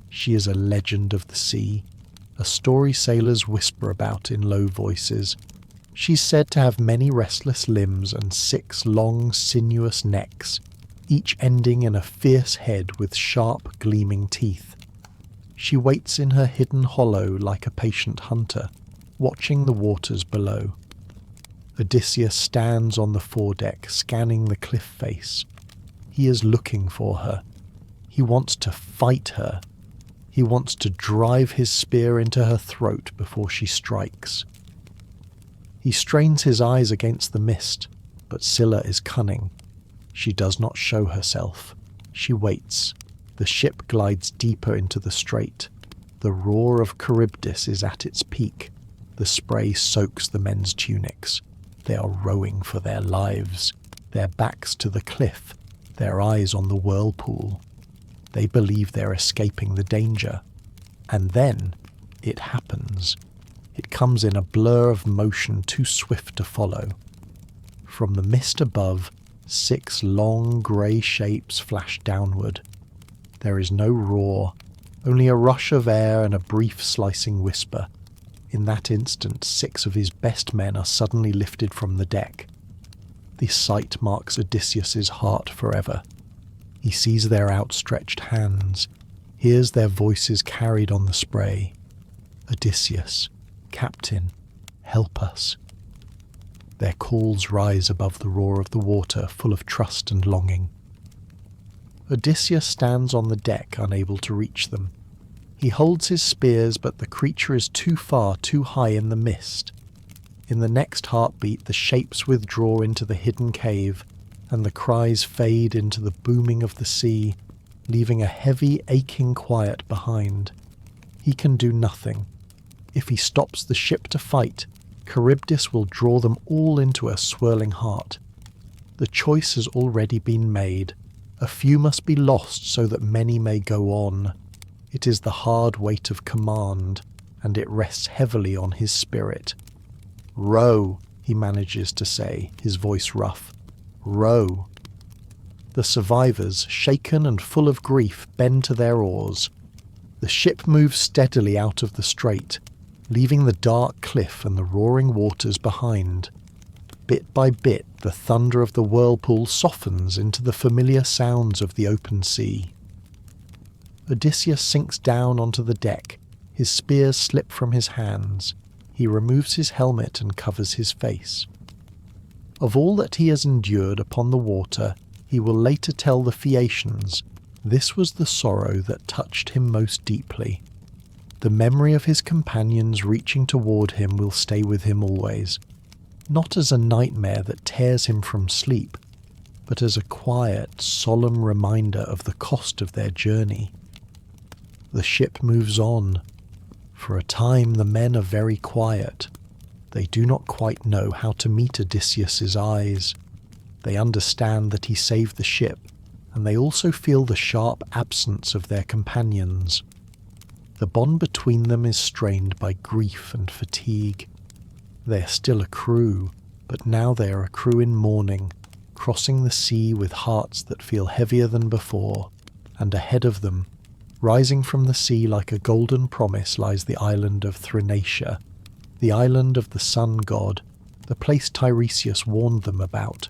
She is a legend of the sea, a story sailors whisper about in low voices. She's said to have many restless limbs and 6 long, sinuous necks, each ending in a fierce head with sharp, gleaming teeth. She waits in her hidden hollow like a patient hunter, watching the waters below. Odysseus stands on the foredeck, scanning the cliff face. He is looking for her. He wants to fight her. He wants to drive his spear into her throat before she strikes. He strains his eyes against the mist, but Scylla is cunning. She does not show herself. She waits. The ship glides deeper into the strait. The roar of Charybdis is at its peak. The spray soaks the men's tunics. They are rowing for their lives, their backs to the cliff, their eyes on the whirlpool. They believe they're escaping the danger. And then it happens. It comes in a blur of motion too swift to follow. From the mist above, 6 long grey shapes flash downward. There is no roar, only a rush of air and a brief slicing whisper. In that instant, 6 of his best men are suddenly lifted from the deck. The sight marks Odysseus's heart forever. He sees their outstretched hands, hears their voices carried on the spray. "Odysseus, Captain, help us." Their calls rise above the roar of the water, full of trust and longing. Odysseus stands on the deck, unable to reach them. He holds his spears, but the creature is too far, too high in the mist. In the next heartbeat, the shapes withdraw into the hidden cave, and the cries fade into the booming of the sea, leaving a heavy, aching quiet behind. He can do nothing. If he stops the ship to fight, Charybdis will draw them all into her swirling heart. The choice has already been made. A few must be lost so that many may go on. It is the hard weight of command, and it rests heavily on his spirit. "Row," he manages to say, his voice rough. "Row." The survivors, shaken and full of grief, bend to their oars. The ship moves steadily out of the strait, leaving the dark cliff and the roaring waters behind. Bit by bit, the thunder of the whirlpool softens into the familiar sounds of the open sea. Odysseus sinks down onto the deck. His spears slip from his hands. He removes his helmet and covers his face. Of all that he has endured upon the water, he will later tell the Phaeacians, this was the sorrow that touched him most deeply. The memory of his companions reaching toward him will stay with him always, not as a nightmare that tears him from sleep, but as a quiet, solemn reminder of the cost of their journey. The ship moves on. For a time the men are very quiet. They do not quite know how to meet Odysseus's eyes. They understand that he saved the ship, and they also feel the sharp absence of their companions. The bond between them is strained by grief and fatigue. They are still a crew, but now they are a crew in mourning, crossing the sea with hearts that feel heavier than before, and ahead of them, rising from the sea like a golden promise, lies the island of Thrinacia, the island of the sun god, the place Tiresias warned them about.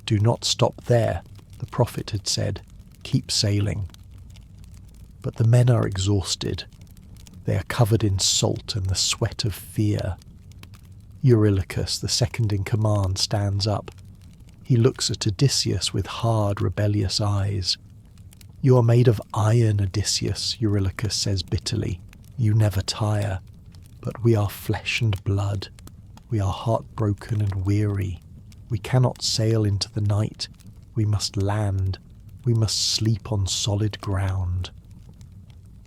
Do not stop there, the prophet had said, keep sailing. But the men are exhausted. They are covered in salt and the sweat of fear. Eurylochus, the second in command, stands up. He looks at Odysseus with hard, rebellious eyes. You are made of iron, Odysseus, Eurylochus says bitterly. You never tire. But we are flesh and blood. We are heartbroken and weary. We cannot sail into the night. We must land. We must sleep on solid ground.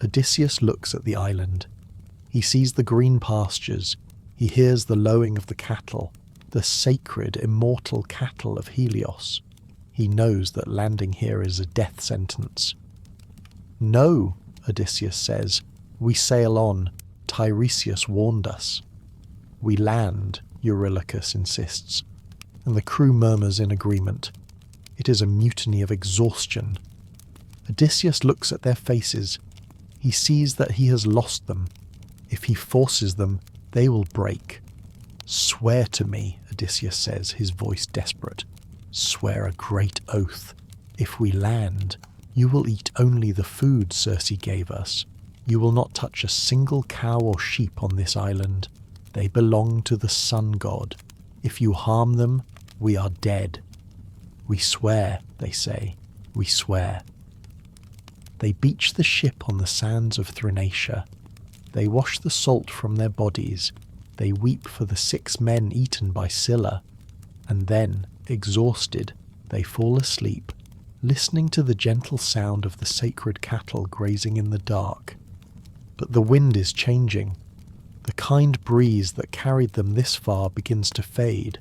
Odysseus looks at the island. He sees the green pastures. He hears the lowing of the cattle, the sacred, immortal cattle of Helios. He knows that landing here is a death sentence. No, Odysseus says, we sail on. Tiresias warned us. We land, Eurylochus insists, and the crew murmurs in agreement. It is a mutiny of exhaustion. Odysseus looks at their faces. He sees that he has lost them. If he forces them, they will break. Swear to me, Odysseus says, his voice desperate. Swear a great oath. If we land, you will eat only the food Circe gave us. You will not touch a single cow or sheep on this island. They belong to the sun god. If you harm them, we are dead. We swear, they say. We swear. They beach the ship on the sands of Thrinacia. They wash the salt from their bodies. They weep for the 6 men eaten by Scylla. And then, exhausted, they fall asleep, listening to the gentle sound of the sacred cattle grazing in the dark. But the wind is changing. The kind breeze that carried them this far begins to fade.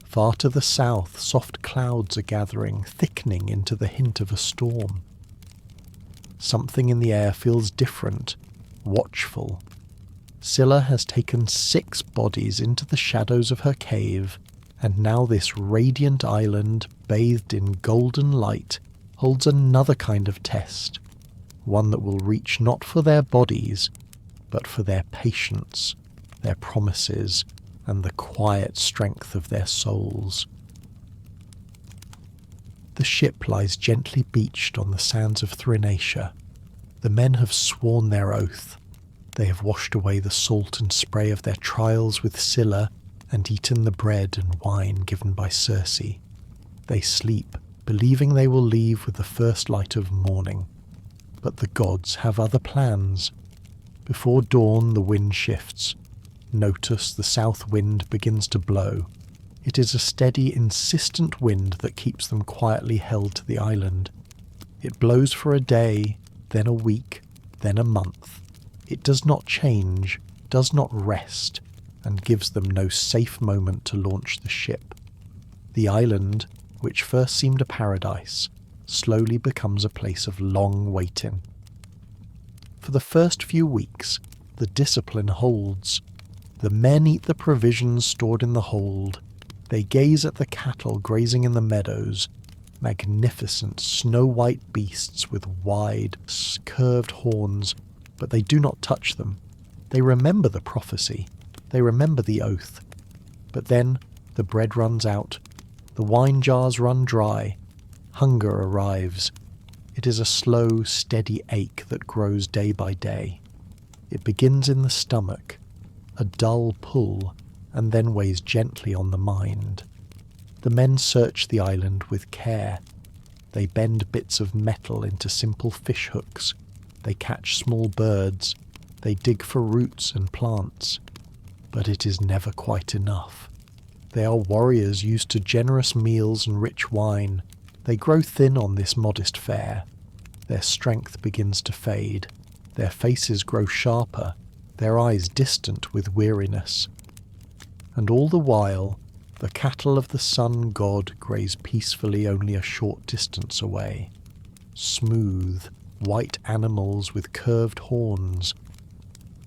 Far to the south, soft clouds are gathering, thickening into the hint of a storm. Something in the air feels different, watchful. Scylla has taken 6 bodies into the shadows of her cave, and now this radiant island, bathed in golden light, holds another kind of test, one that will reach not for their bodies, but for their patience, their promises, and the quiet strength of their souls. The ship lies gently beached on the sands of Thrinacia. The men have sworn their oath. They have washed away the salt and spray of their trials with Scylla and eaten the bread and wine given by Circe. They sleep, believing they will leave with the first light of morning. But the gods have other plans. Before dawn the wind shifts. Notice the south wind begins to blow. It is a steady, insistent wind that keeps them quietly held to the island. It blows for a day, then a week, then a month. It does not change, does not rest, and gives them no safe moment to launch the ship. The island, which first seemed a paradise, slowly becomes a place of long waiting. For the first few weeks, the discipline holds. The men eat the provisions stored in the hold. They gaze at the cattle grazing in the meadows, magnificent snow-white beasts with wide, curved horns, but they do not touch them. They remember the prophecy. They remember the oath. But then the bread runs out. The wine jars run dry. Hunger arrives. It is a slow, steady ache that grows day by day. It begins in the stomach, a dull pull, and then weighs gently on the mind. The men search the island with care. They bend bits of metal into simple fish hooks. They catch small birds. They dig for roots and plants. But it is never quite enough. They are warriors used to generous meals and rich wine. They grow thin on this modest fare. Their strength begins to fade. Their faces grow sharper, their eyes distant with weariness. And all the while, the cattle of the sun god graze peacefully only a short distance away. Smooth, white animals with curved horns.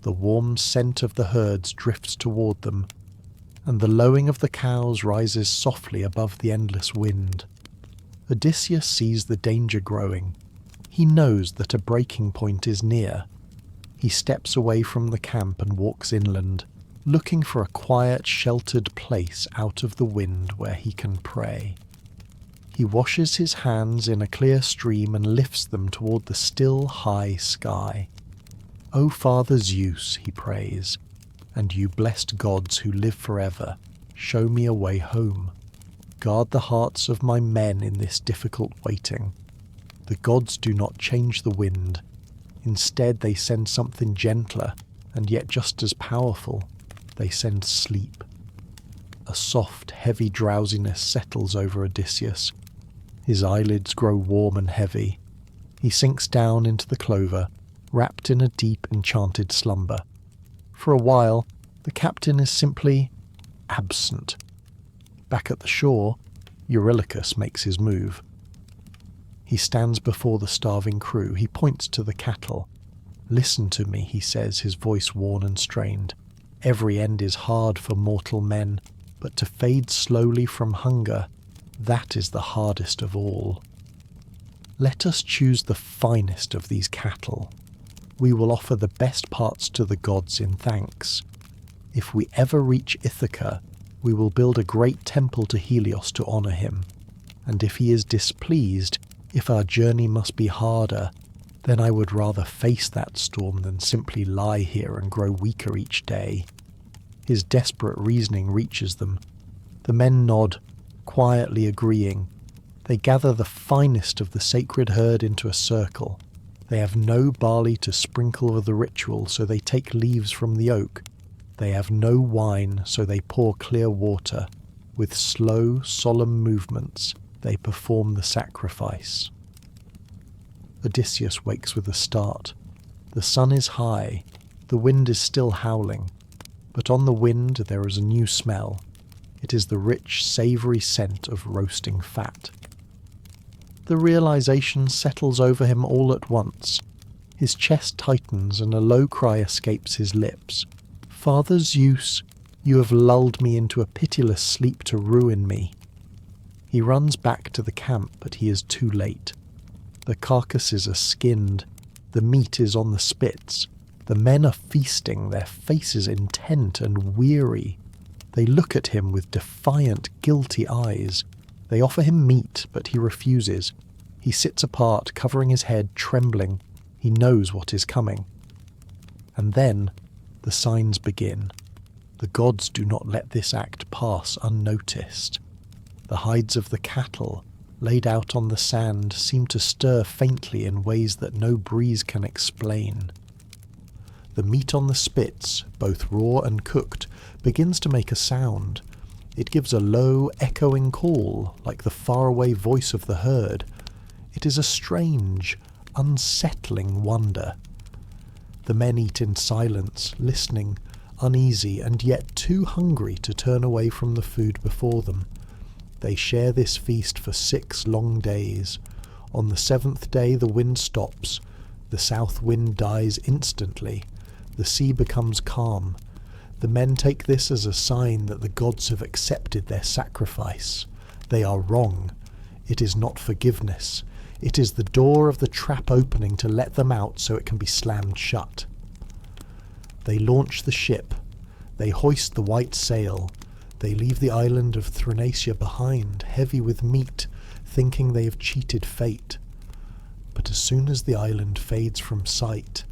The warm scent of the herds drifts toward them, and the lowing of the cows rises softly above the endless wind. Odysseus sees the danger growing. He knows that a breaking point is near. He steps away from the camp and walks inland, looking for a quiet, sheltered place out of the wind where he can pray. He washes his hands in a clear stream and lifts them toward the still, high sky. O Father Zeus, he prays, and you blessed gods who live forever, show me a way home. Guard the hearts of my men in this difficult waiting. The gods do not change the wind. Instead, they send something gentler, and yet just as powerful. They send sleep. A soft, heavy drowsiness settles over Odysseus. His eyelids grow warm and heavy. He sinks down into the clover, wrapped in a deep, enchanted slumber. For a while, the captain is simply absent. Back at the shore, Eurylochus makes his move. He stands before the starving crew. He points to the cattle. Listen to me, he says, his voice worn and strained. Every end is hard for mortal men, but to fade slowly from hunger, that is the hardest of all. Let us choose the finest of these cattle. We will offer the best parts to the gods in thanks. If we ever reach Ithaca, we will build a great temple to Helios to honour him. And if he is displeased, if our journey must be harder, then I would rather face that storm than simply lie here and grow weaker each day. His desperate reasoning reaches them. The men nod, quietly agreeing. They gather the finest of the sacred herd into a circle. They have no barley to sprinkle with the ritual, so they take leaves from the oak. They have no wine, so they pour clear water. With slow, solemn movements, they perform the sacrifice. Odysseus wakes with a start. The sun is high. The wind is still howling. But on the wind there is a new smell. It is the rich, savoury scent of roasting fat. The realization settles over him all at once. His chest tightens and a low cry escapes his lips. Father Zeus, you have lulled me into a pitiless sleep to ruin me. He runs back to the camp, but he is too late. The carcasses are skinned. The meat is on the spits. The men are feasting, their faces intent and weary. They look at him with defiant, guilty eyes. They offer him meat, but he refuses. He sits apart, covering his head, trembling. He knows what is coming. And then the signs begin. The gods do not let this act pass unnoticed. The hides of the cattle, laid out on the sand, seem to stir faintly in ways that no breeze can explain. The meat on the spits, both raw and cooked, begins to make a sound. It gives a low, echoing call, like the faraway voice of the herd. It is a strange, unsettling wonder. The men eat in silence, listening, uneasy, and yet too hungry to turn away from the food before them. They share this feast for 6 long days. On the 7th day the wind stops. The south wind dies instantly. The sea becomes calm. The men take this as a sign that the gods have accepted their sacrifice. They are wrong. It is not forgiveness. It is the door of the trap opening to let them out so it can be slammed shut. They launch the ship. They hoist the white sail. They leave the island of Thrinacia behind, heavy with meat, thinking they have cheated fate. But But as soon as the island fades from sight,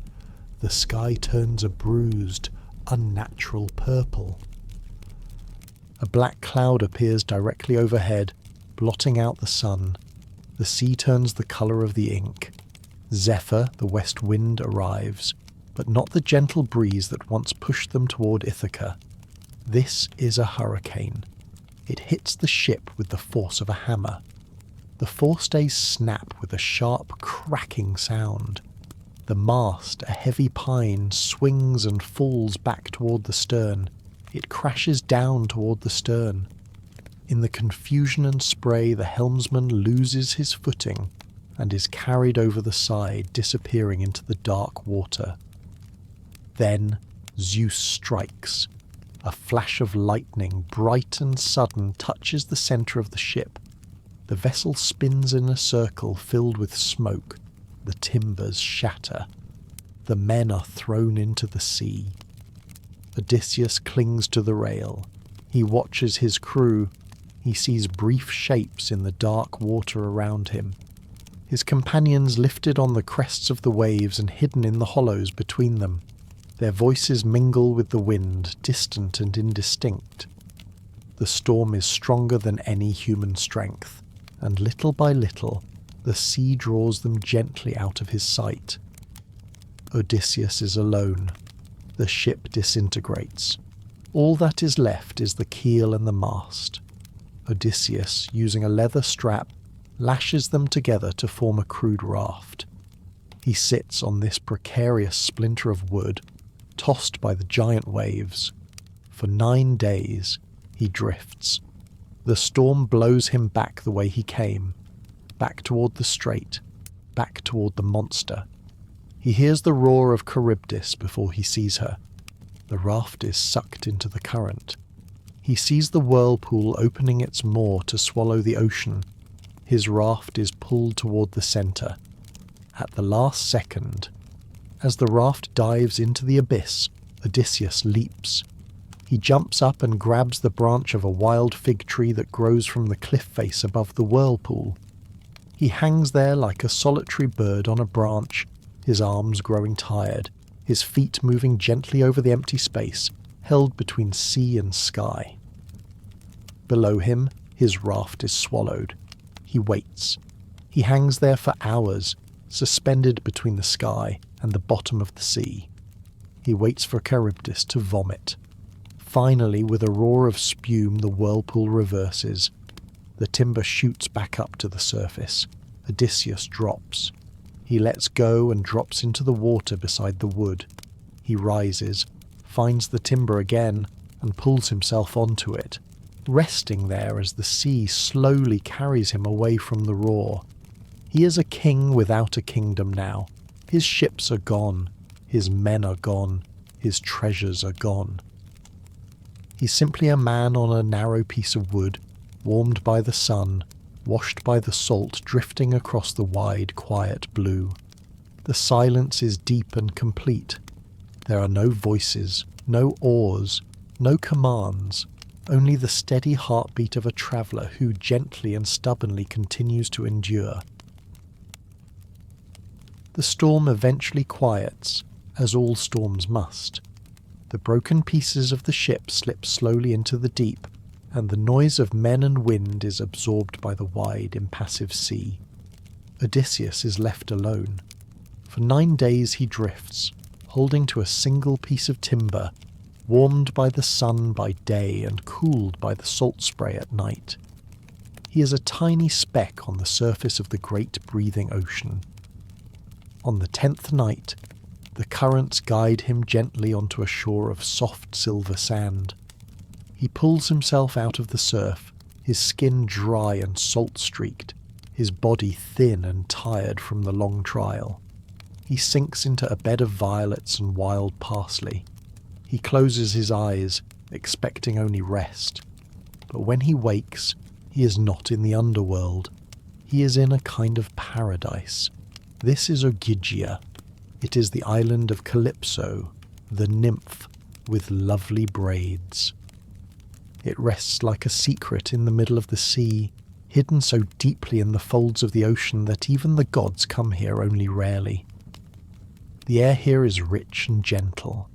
the sky turns a bruised, unnatural purple. A black cloud appears directly overhead, blotting out the sun. The sea turns the colour of the ink. Zephyr, the west wind, arrives, but not the gentle breeze that once pushed them toward Ithaca. This is a hurricane. It hits the ship with the force of a hammer. The forestays snap with a sharp, cracking sound. The mast, a heavy pine, swings and falls back toward the stern. It crashes down toward the stern. In the confusion and spray, the helmsman loses his footing and is carried over the side, disappearing into the dark water. Then Zeus strikes. A flash of lightning, bright and sudden, touches the centre of the ship. The vessel spins in a circle filled with smoke. The timbers shatter. The men are thrown into the sea. Odysseus clings to the rail. He watches his crew. He sees brief shapes in the dark water around him. His companions lifted on the crests of the waves and hidden in the hollows between them. Their voices mingle with the wind, distant and indistinct. The storm is stronger than any human strength, and little by little, the sea draws them gently out of his sight. Odysseus is alone. The ship disintegrates. All that is left is the keel and the mast. Odysseus, using a leather strap, lashes them together to form a crude raft. He sits on this precarious splinter of wood, tossed by the giant waves. For 9 days, he drifts. The storm blows him back the way he came, back toward the strait, back toward the monster. He hears the roar of Charybdis before he sees her. The raft is sucked into the current. He sees the whirlpool opening its maw to swallow the ocean. His raft is pulled toward the centre. At the last second, as the raft dives into the abyss, Odysseus leaps. He jumps up and grabs the branch of a wild fig tree that grows from the cliff face above the whirlpool. He hangs there like a solitary bird on a branch, his arms growing tired, his feet moving gently over the empty space, held between sea and sky. Below him, his raft is swallowed. He waits. He hangs there for hours, suspended between the sky and the bottom of the sea. He waits for Charybdis to vomit. Finally, with a roar of spume, the whirlpool reverses. The timber shoots back up to the surface. Odysseus drops. He lets go and drops into the water beside the wood. He rises, finds the timber again, and pulls himself onto it, resting there as the sea slowly carries him away from the roar. He is a king without a kingdom now. His ships are gone. His men are gone. His treasures are gone. He's simply a man on a narrow piece of wood, warmed by the sun, washed by the salt drifting across the wide, quiet blue. The silence is deep and complete. There are no voices, no oars, no commands, only the steady heartbeat of a traveller who gently and stubbornly continues to endure. The storm eventually quiets, as all storms must. The broken pieces of the ship slip slowly into the deep, and the noise of men and wind is absorbed by the wide, impassive sea. Odysseus is left alone. For 9 days he drifts, holding to a single piece of timber, warmed by the sun by day and cooled by the salt spray at night. He is a tiny speck on the surface of the great breathing ocean. On the 10th night, the currents guide him gently onto a shore of soft silver sand. He pulls himself out of the surf, his skin dry and salt-streaked, his body thin and tired from the long trial. He sinks into a bed of violets and wild parsley. He closes his eyes, expecting only rest. But when he wakes, he is not in the underworld. He is in a kind of paradise. This is Ogygia. It is the island of Calypso, the nymph with lovely braids. It rests like a secret in the middle of the sea, hidden so deeply in the folds of the ocean that even the gods come here only rarely. The air here is rich and gentle.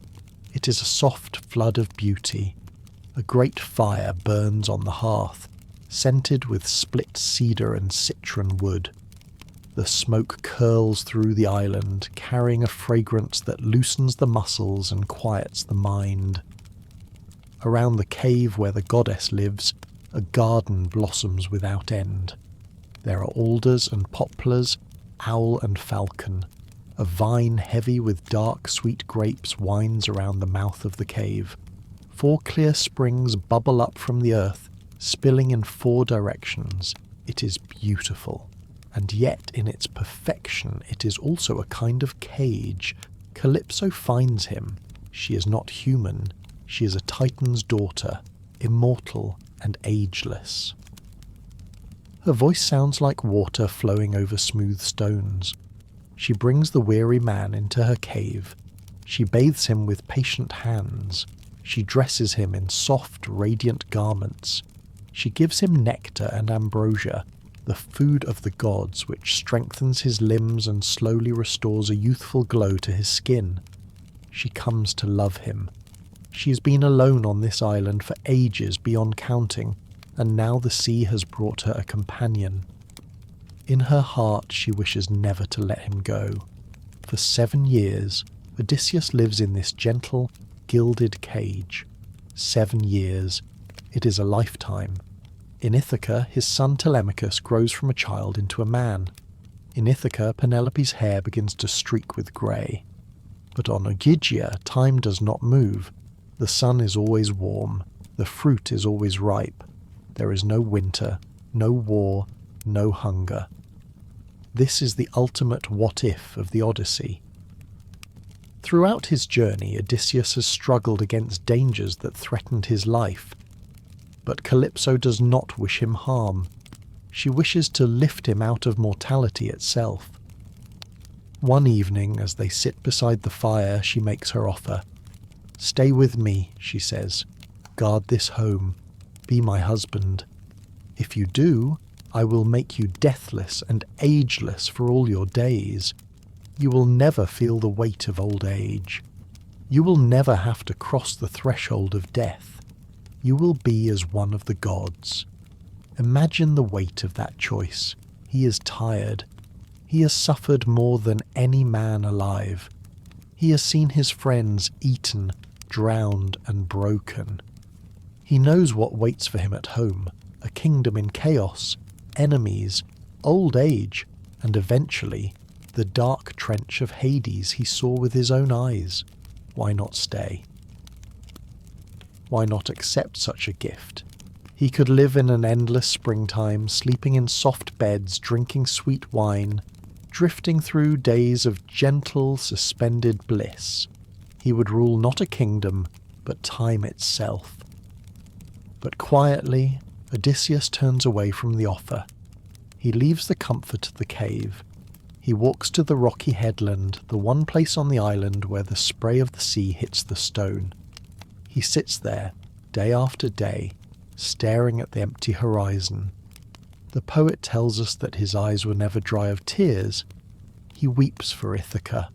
It is a soft flood of beauty. A great fire burns on the hearth, scented with split cedar and citron wood. The smoke curls through the island, carrying a fragrance that loosens the muscles and quiets the mind. Around the cave where the goddess lives, a garden blossoms without end. There are alders and poplars, owl and falcon. A vine heavy with dark sweet grapes winds around the mouth of the cave. 4 clear springs bubble up from the earth, spilling in 4 directions. It is beautiful. And yet, in its perfection, it is also a kind of cage. Calypso finds him. She is not human. She is a Titan's daughter, immortal and ageless. Her voice sounds like water flowing over smooth stones. She brings the weary man into her cave. She bathes him with patient hands. She dresses him in soft, radiant garments. She gives him nectar and ambrosia, the food of the gods, which strengthens his limbs and slowly restores a youthful glow to his skin. She comes to love him. She has been alone on this island for ages beyond counting, and now the sea has brought her a companion. In her heart she wishes never to let him go. For 7 years, Odysseus lives in this gentle, gilded cage. 7 years. It is a lifetime. In Ithaca, his son Telemachus grows from a child into a man. In Ithaca, Penelope's hair begins to streak with grey. But on Ogygia, time does not move. The sun is always warm. The fruit is always ripe. There is no winter, no war, no hunger. This is the ultimate what-if of the Odyssey. Throughout his journey, Odysseus has struggled against dangers that threatened his life. But Calypso does not wish him harm. She wishes to lift him out of mortality itself. One evening, as they sit beside the fire, she makes her offer. "Stay with me," she says. "Guard this home. Be my husband. If you do, I will make you deathless and ageless for all your days. You will never feel the weight of old age. You will never have to cross the threshold of death. You will be as one of the gods." Imagine the weight of that choice. He is tired. He has suffered more than any man alive. He has seen his friends eaten, drowned, and broken. He knows what waits for him at home: a kingdom in chaos, enemies, old age, and eventually the dark trench of Hades he saw with his own eyes. Why not stay? Why not accept such a gift? He could live in an endless springtime, sleeping in soft beds, drinking sweet wine, drifting through days of gentle, suspended bliss. He would rule not a kingdom, but time itself. But quietly, Odysseus turns away from the offer. He leaves the comfort of the cave. He walks to the rocky headland, the one place on the island where the spray of the sea hits the stone. He sits there, day after day, staring at the empty horizon. The poet tells us that his eyes were never dry of tears. He weeps for Ithaca.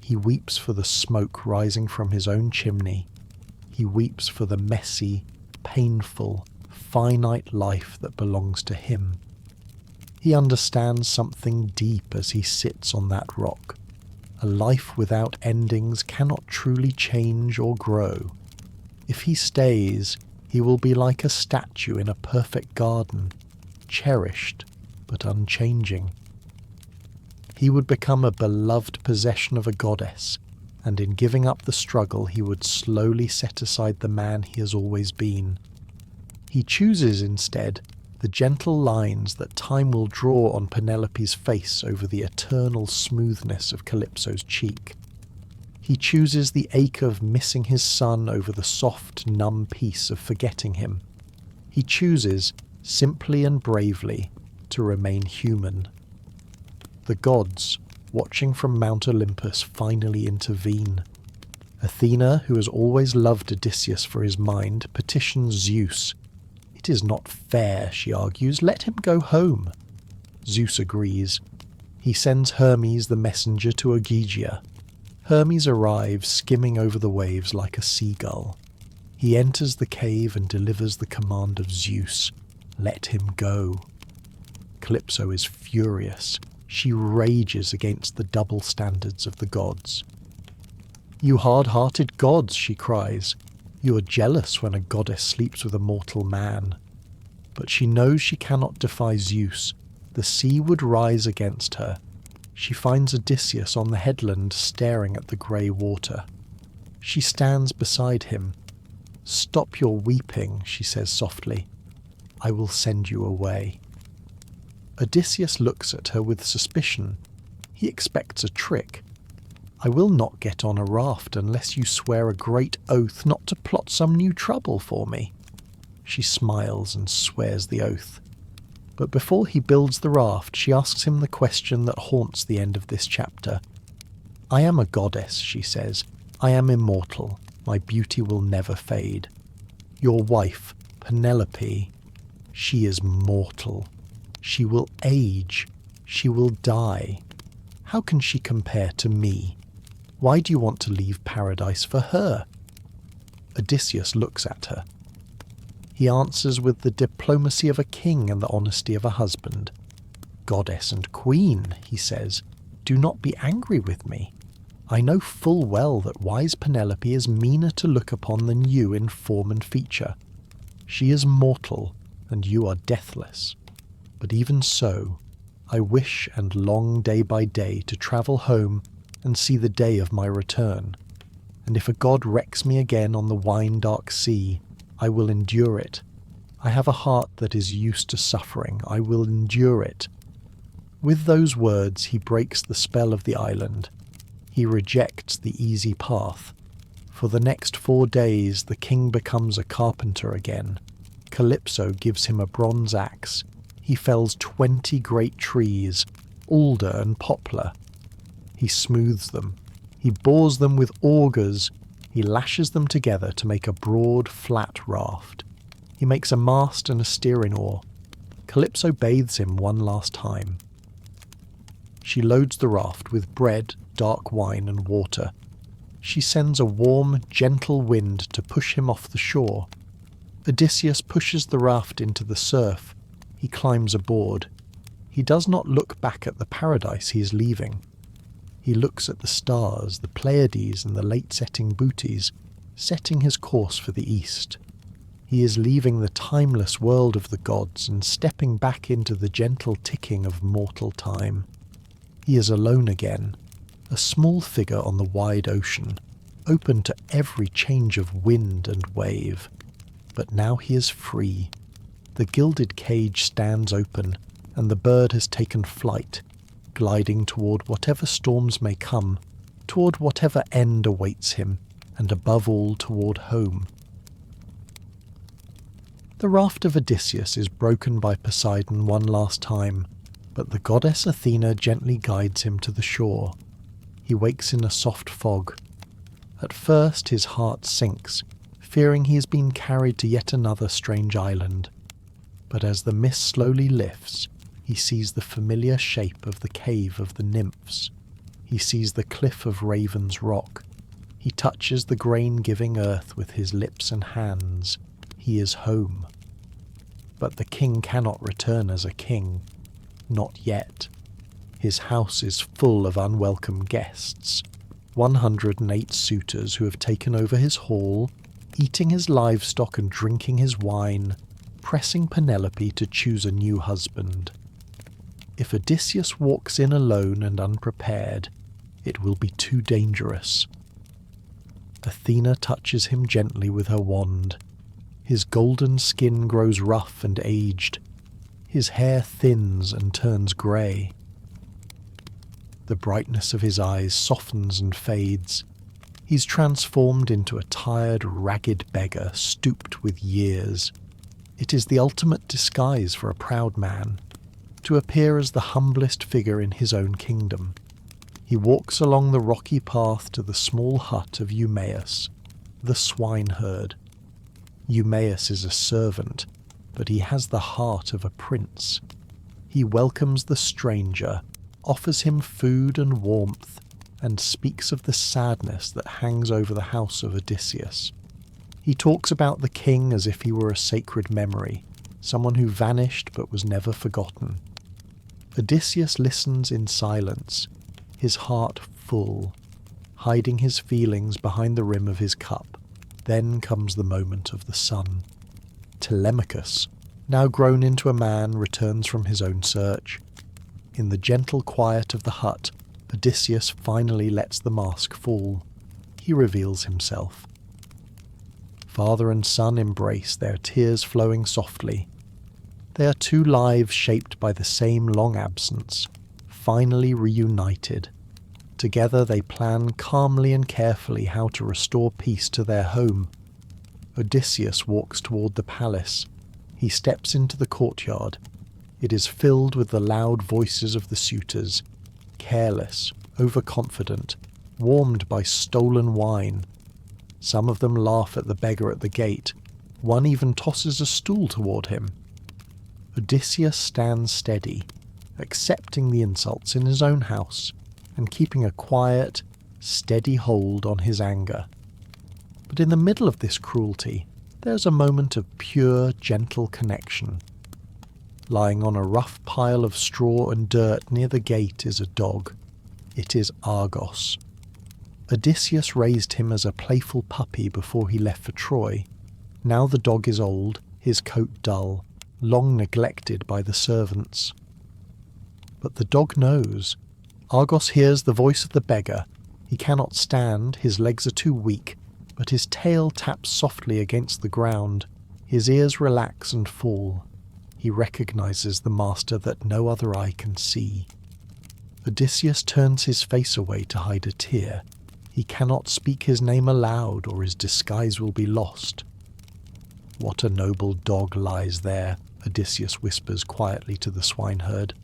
He weeps for the smoke rising from his own chimney. He weeps for the messy, painful, finite life that belongs to him. He understands something deep as he sits on that rock. A life without endings cannot truly change or grow. If he stays, he will be like a statue in a perfect garden, cherished but unchanging. He would become a beloved possession of a goddess, and in giving up the struggle he would slowly set aside the man he has always been. He chooses instead the gentle lines that time will draw on Penelope's face over the eternal smoothness of Calypso's cheek. He chooses the ache of missing his son over the soft, numb peace of forgetting him. He chooses, simply and bravely, to remain human. The gods, watching from Mount Olympus, finally intervene. Athena, who has always loved Odysseus for his mind, petitions Zeus. It It is not fair, she argues. Let him go home. Zeus agrees. He sends Hermes the messenger to Ogygia. Hermes arrives, skimming over the waves like a seagull. He enters the cave and delivers the command of Zeus. Let him go. Calypso is furious. She rages against the double standards of the gods. You hard-hearted gods, she cries. You are jealous when a goddess sleeps with a mortal man. But she knows she cannot defy Zeus. The sea would rise against her. She finds Odysseus on the headland staring at the grey water. She stands beside him. Stop your weeping, she says softly. I will send you away. Odysseus looks at her with suspicion. He expects a trick. I will not get on a raft unless you swear a great oath not to plot some new trouble for me. She smiles and swears the oath. But before he builds the raft, she asks him the question that haunts the end of this chapter. I am a goddess, she says. I am immortal. My beauty will never fade. Your wife, Penelope, she is mortal. She will age. She will die. How can she compare to me? Why do you want to leave paradise for her? Odysseus looks at her. He answers with the diplomacy of a king and the honesty of a husband. Goddess and queen, he says, do not be angry with me. I know full well that wise Penelope is meaner to look upon than you in form and feature. She is mortal, and you are deathless. But even so, I wish and long day by day to travel home and see the day of my return. And if a god wrecks me again on the wine-dark sea, I will endure it. I have a heart that is used to suffering. I will endure it. With those words he breaks the spell of the island. He rejects the easy path. For the next 4 days the king becomes a carpenter again. Calypso gives him a bronze axe. He fells 20 great trees, alder and poplar. He smooths them. He bores them with augers. He lashes them together to make a broad, flat raft. He makes a mast and a steering oar. Calypso bathes him one last time. She loads the raft with bread, dark wine and water. She sends a warm, gentle wind to push him off the shore. Odysseus pushes the raft into the surf. He climbs aboard. He does not look back at the paradise he is leaving. He looks at the stars, the Pleiades and the late-setting Bootes, setting his course for the east. He is leaving the timeless world of the gods and stepping back into the gentle ticking of mortal time. He is alone again, a small figure on the wide ocean, open to every change of wind and wave. But now he is free. The gilded cage stands open, and the bird has taken flight, gliding toward whatever storms may come, toward whatever end awaits him, and above all toward home. The raft of Odysseus is broken by Poseidon one last time, but the goddess Athena gently guides him to the shore. He wakes in a soft fog. At first his heart sinks, fearing he has been carried to yet another strange island. But as the mist slowly lifts, he sees the familiar shape of the cave of the nymphs. He sees the cliff of Raven's Rock. He touches the grain-giving earth with his lips and hands. He is home. But the king cannot return as a king. Not yet. His house is full of unwelcome guests. 108 suitors who have taken over his hall, eating his livestock and drinking his wine, pressing Penelope to choose a new husband. If Odysseus walks in alone and unprepared, it will be too dangerous. Athena touches him gently with her wand. His golden skin grows rough and aged. His hair thins and turns grey. The brightness of his eyes softens and fades. He's transformed into a tired, ragged beggar, stooped with years. It is the ultimate disguise for a proud man, to appear as the humblest figure in his own kingdom. He walks along the rocky path to the small hut of Eumaeus, the swineherd. Eumaeus is a servant. but he has the heart of a prince. He welcomes the stranger, offers him food and warmth, and speaks of the sadness that hangs over the house of Odysseus. He talks about the king as if he were a sacred memory, someone who vanished but was never forgotten. Odysseus listens in silence, his heart full, hiding his feelings behind the rim of his cup. Then comes the moment of the sun. Telemachus, now grown into a man, returns from his own search. In the gentle quiet of the hut, Odysseus finally lets the mask fall. He reveals himself. Father and son embrace, their tears flowing softly. They are two lives shaped by the same long absence, finally reunited. Together they plan calmly and carefully how to restore peace to their home. Odysseus walks toward the palace. He steps into the courtyard. It is filled with the loud voices of the suitors, careless, overconfident, warmed by stolen wine. Some of them laugh at the beggar at the gate. One even tosses a stool toward him. Odysseus stands steady, accepting the insults in his own house, and keeping a quiet, steady hold on his anger. But in the middle of this cruelty, there's a moment of pure, gentle connection. Lying on a rough pile of straw and dirt near the gate is a dog. It is Argos. Odysseus raised him as a playful puppy before he left for Troy. Now the dog is old, his coat dull, long neglected by the servants. But the dog knows. Argos hears the voice of the beggar. He cannot stand, his legs are too weak, but his tail taps softly against the ground. His ears relax and fall. He recognizes the master that no other eye can see. Odysseus turns his face away to hide a tear. He cannot speak his name aloud, or his disguise will be lost. "What a noble dog lies there," Odysseus whispers quietly to the swineherd.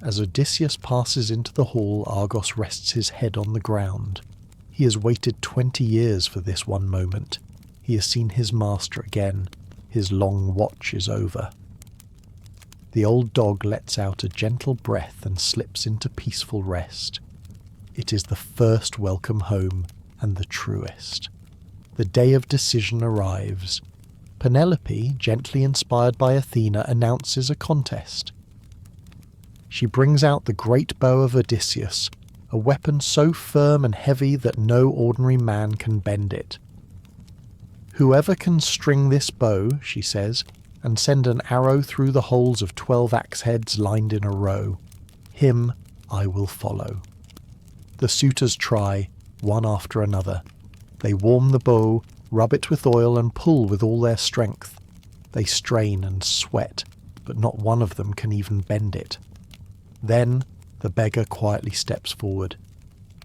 As Odysseus passes into the hall, Argos rests his head on the ground. He has waited 20 years for this one moment. He has seen his master again. His long watch is over. The old dog lets out a gentle breath and slips into peaceful rest. It is the first welcome home, and the truest. The day of decision arrives. Penelope, gently inspired by Athena, announces a contest. She brings out the great bow of Odysseus, a weapon so firm and heavy that no ordinary man can bend it. "Whoever can string this bow," she says, "and send an arrow through the holes of 12 axe heads lined in a row, him I will follow." The suitors try, one after another. They warm the bow, rub it with oil, and pull with all their strength. They strain and sweat, but not one of them can even bend it. Then the beggar quietly steps forward.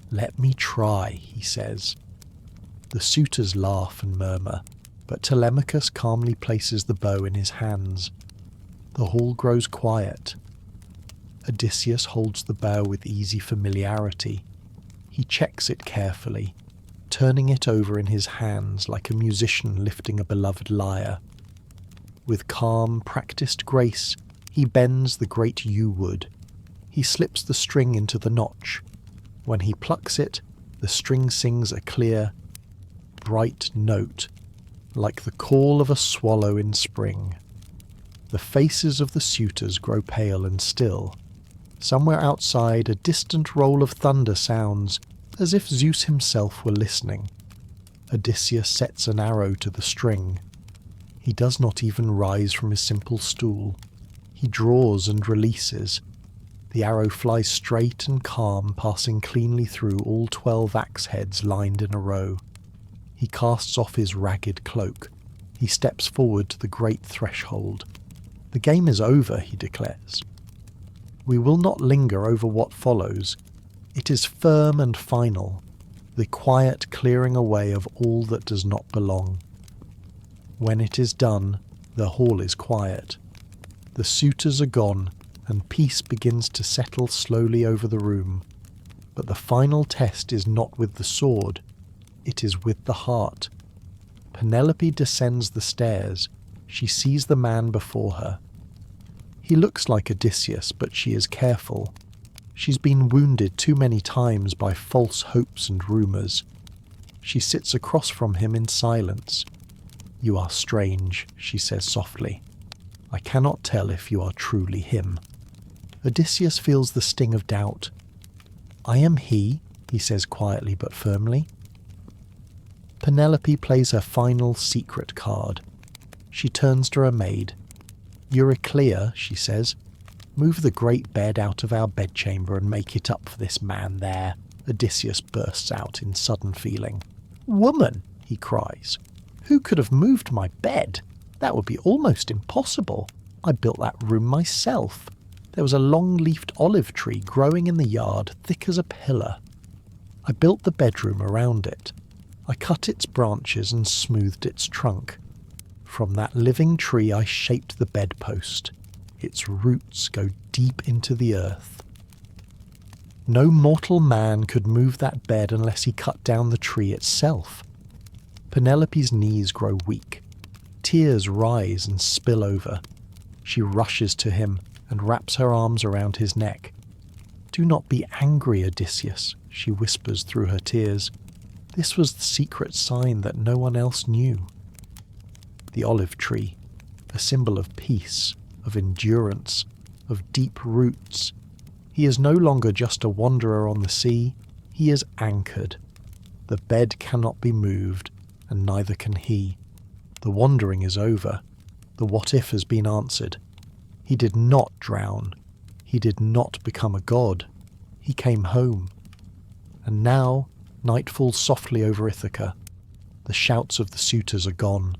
"Let me try," he says. The suitors laugh and murmur, but Telemachus calmly places the bow in his hands. The hall grows quiet. Odysseus holds the bow with easy familiarity. He checks it carefully, turning it over in his hands like a musician lifting a beloved lyre. With calm, practiced grace, he bends the great yew wood. He slips the string into the notch. When he plucks it, the string sings a clear, bright note, like the call of a swallow in spring. The faces of the suitors grow pale and still. Somewhere outside, a distant roll of thunder sounds, as if Zeus himself were listening. Odysseus sets an arrow to the string. He does not even rise from his simple stool. He draws and releases. The arrow flies straight and calm, passing cleanly through all 12 axe heads lined in a row. He casts off his ragged cloak. He steps forward to the great threshold. "The game is over," he declares. "We will not linger over what follows. It is firm and final, the quiet clearing away of all that does not belong. When it is done, the hall is quiet. The suitors are gone, and peace begins to settle slowly over the room. But the final test is not with the sword, it is with the heart. Penelope descends the stairs. She sees the man before her. He looks like Odysseus, but she is careful. She's been wounded too many times by false hopes and rumours. She sits across from him in silence. "You are strange," she says softly. "I cannot tell if you are truly him." Odysseus feels the sting of doubt. "I am he," he says quietly but firmly. Penelope plays her final secret card. She turns to her maid. "Euryclea," she says, "move the great bed out of our bedchamber and make it up for this man there." Odysseus bursts out in sudden feeling. "Woman," he cries, "who could have moved my bed? That would be almost impossible. I built that room myself. There was a long-leafed olive tree growing in the yard, thick as a pillar. I built the bedroom around it. I cut its branches and smoothed its trunk. From that living tree I shaped the bedpost. Its roots go deep into the earth. No mortal man could move that bed unless he cut down the tree itself." Penelope's knees grow weak. Tears rise and spill over. She rushes to him and wraps her arms around his neck. "Do not be angry, Odysseus," she whispers through her tears. "This was the secret sign that no one else knew." The olive tree, a symbol of peace, of endurance, of deep roots. He is no longer just a wanderer on the sea, he is anchored. The bed cannot be moved, and neither can he. The wandering is over. The what-if has been answered. He did not drown. He did not become a god. He came home. And now, night falls softly over Ithaca. The shouts of the suitors are gone.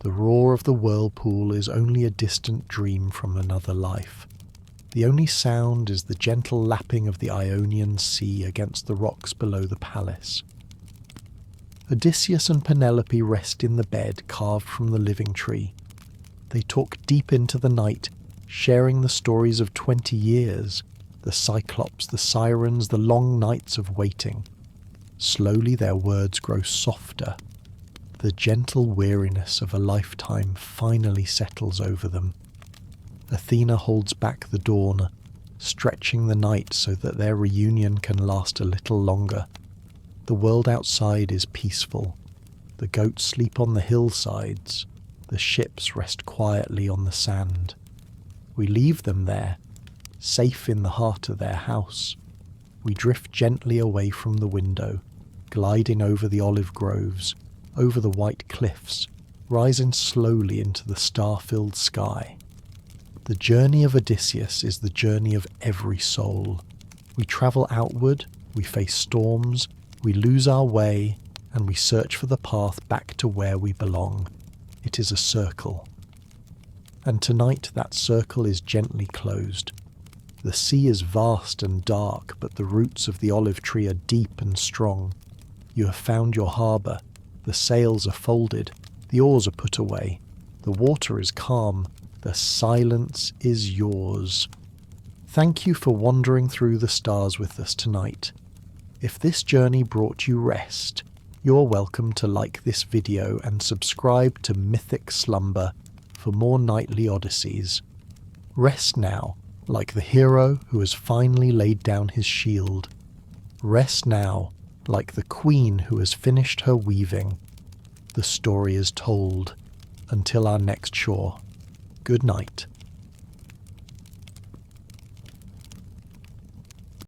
The roar of the whirlpool is only a distant dream from another life. The only sound is the gentle lapping of the Ionian Sea against the rocks below the palace. Odysseus and Penelope rest in the bed carved from the living tree. They talk deep into the night, sharing the stories of 20 years, the Cyclops, the sirens, the long nights of waiting. Slowly their words grow softer. The gentle weariness of a lifetime finally settles over them. Athena holds back the dawn, stretching the night so that their reunion can last a little longer. The world outside is peaceful. The goats sleep on the hillsides. The ships rest quietly on the sand. We leave them there, safe in the heart of their house. We drift gently away from the window, gliding over the olive groves, over the white cliffs, rising slowly into the star-filled sky. The journey of Odysseus is the journey of every soul. We travel outward, we face storms, we lose our way, and we search for the path back to where we belong. It is a circle. And tonight that circle is gently closed. The sea is vast and dark, but the roots of the olive tree are deep and strong. You have found your harbour. The sails are folded. The oars are put away. The water is calm. The silence is yours. Thank you for wandering through the stars with us tonight. If this journey brought you rest, you're welcome to like this video and subscribe to Mythic Slumber for more nightly odysseys. Rest now, like the hero who has finally laid down his shield. Rest now, like the queen who has finished her weaving. The story is told. Until our next shore. Good night.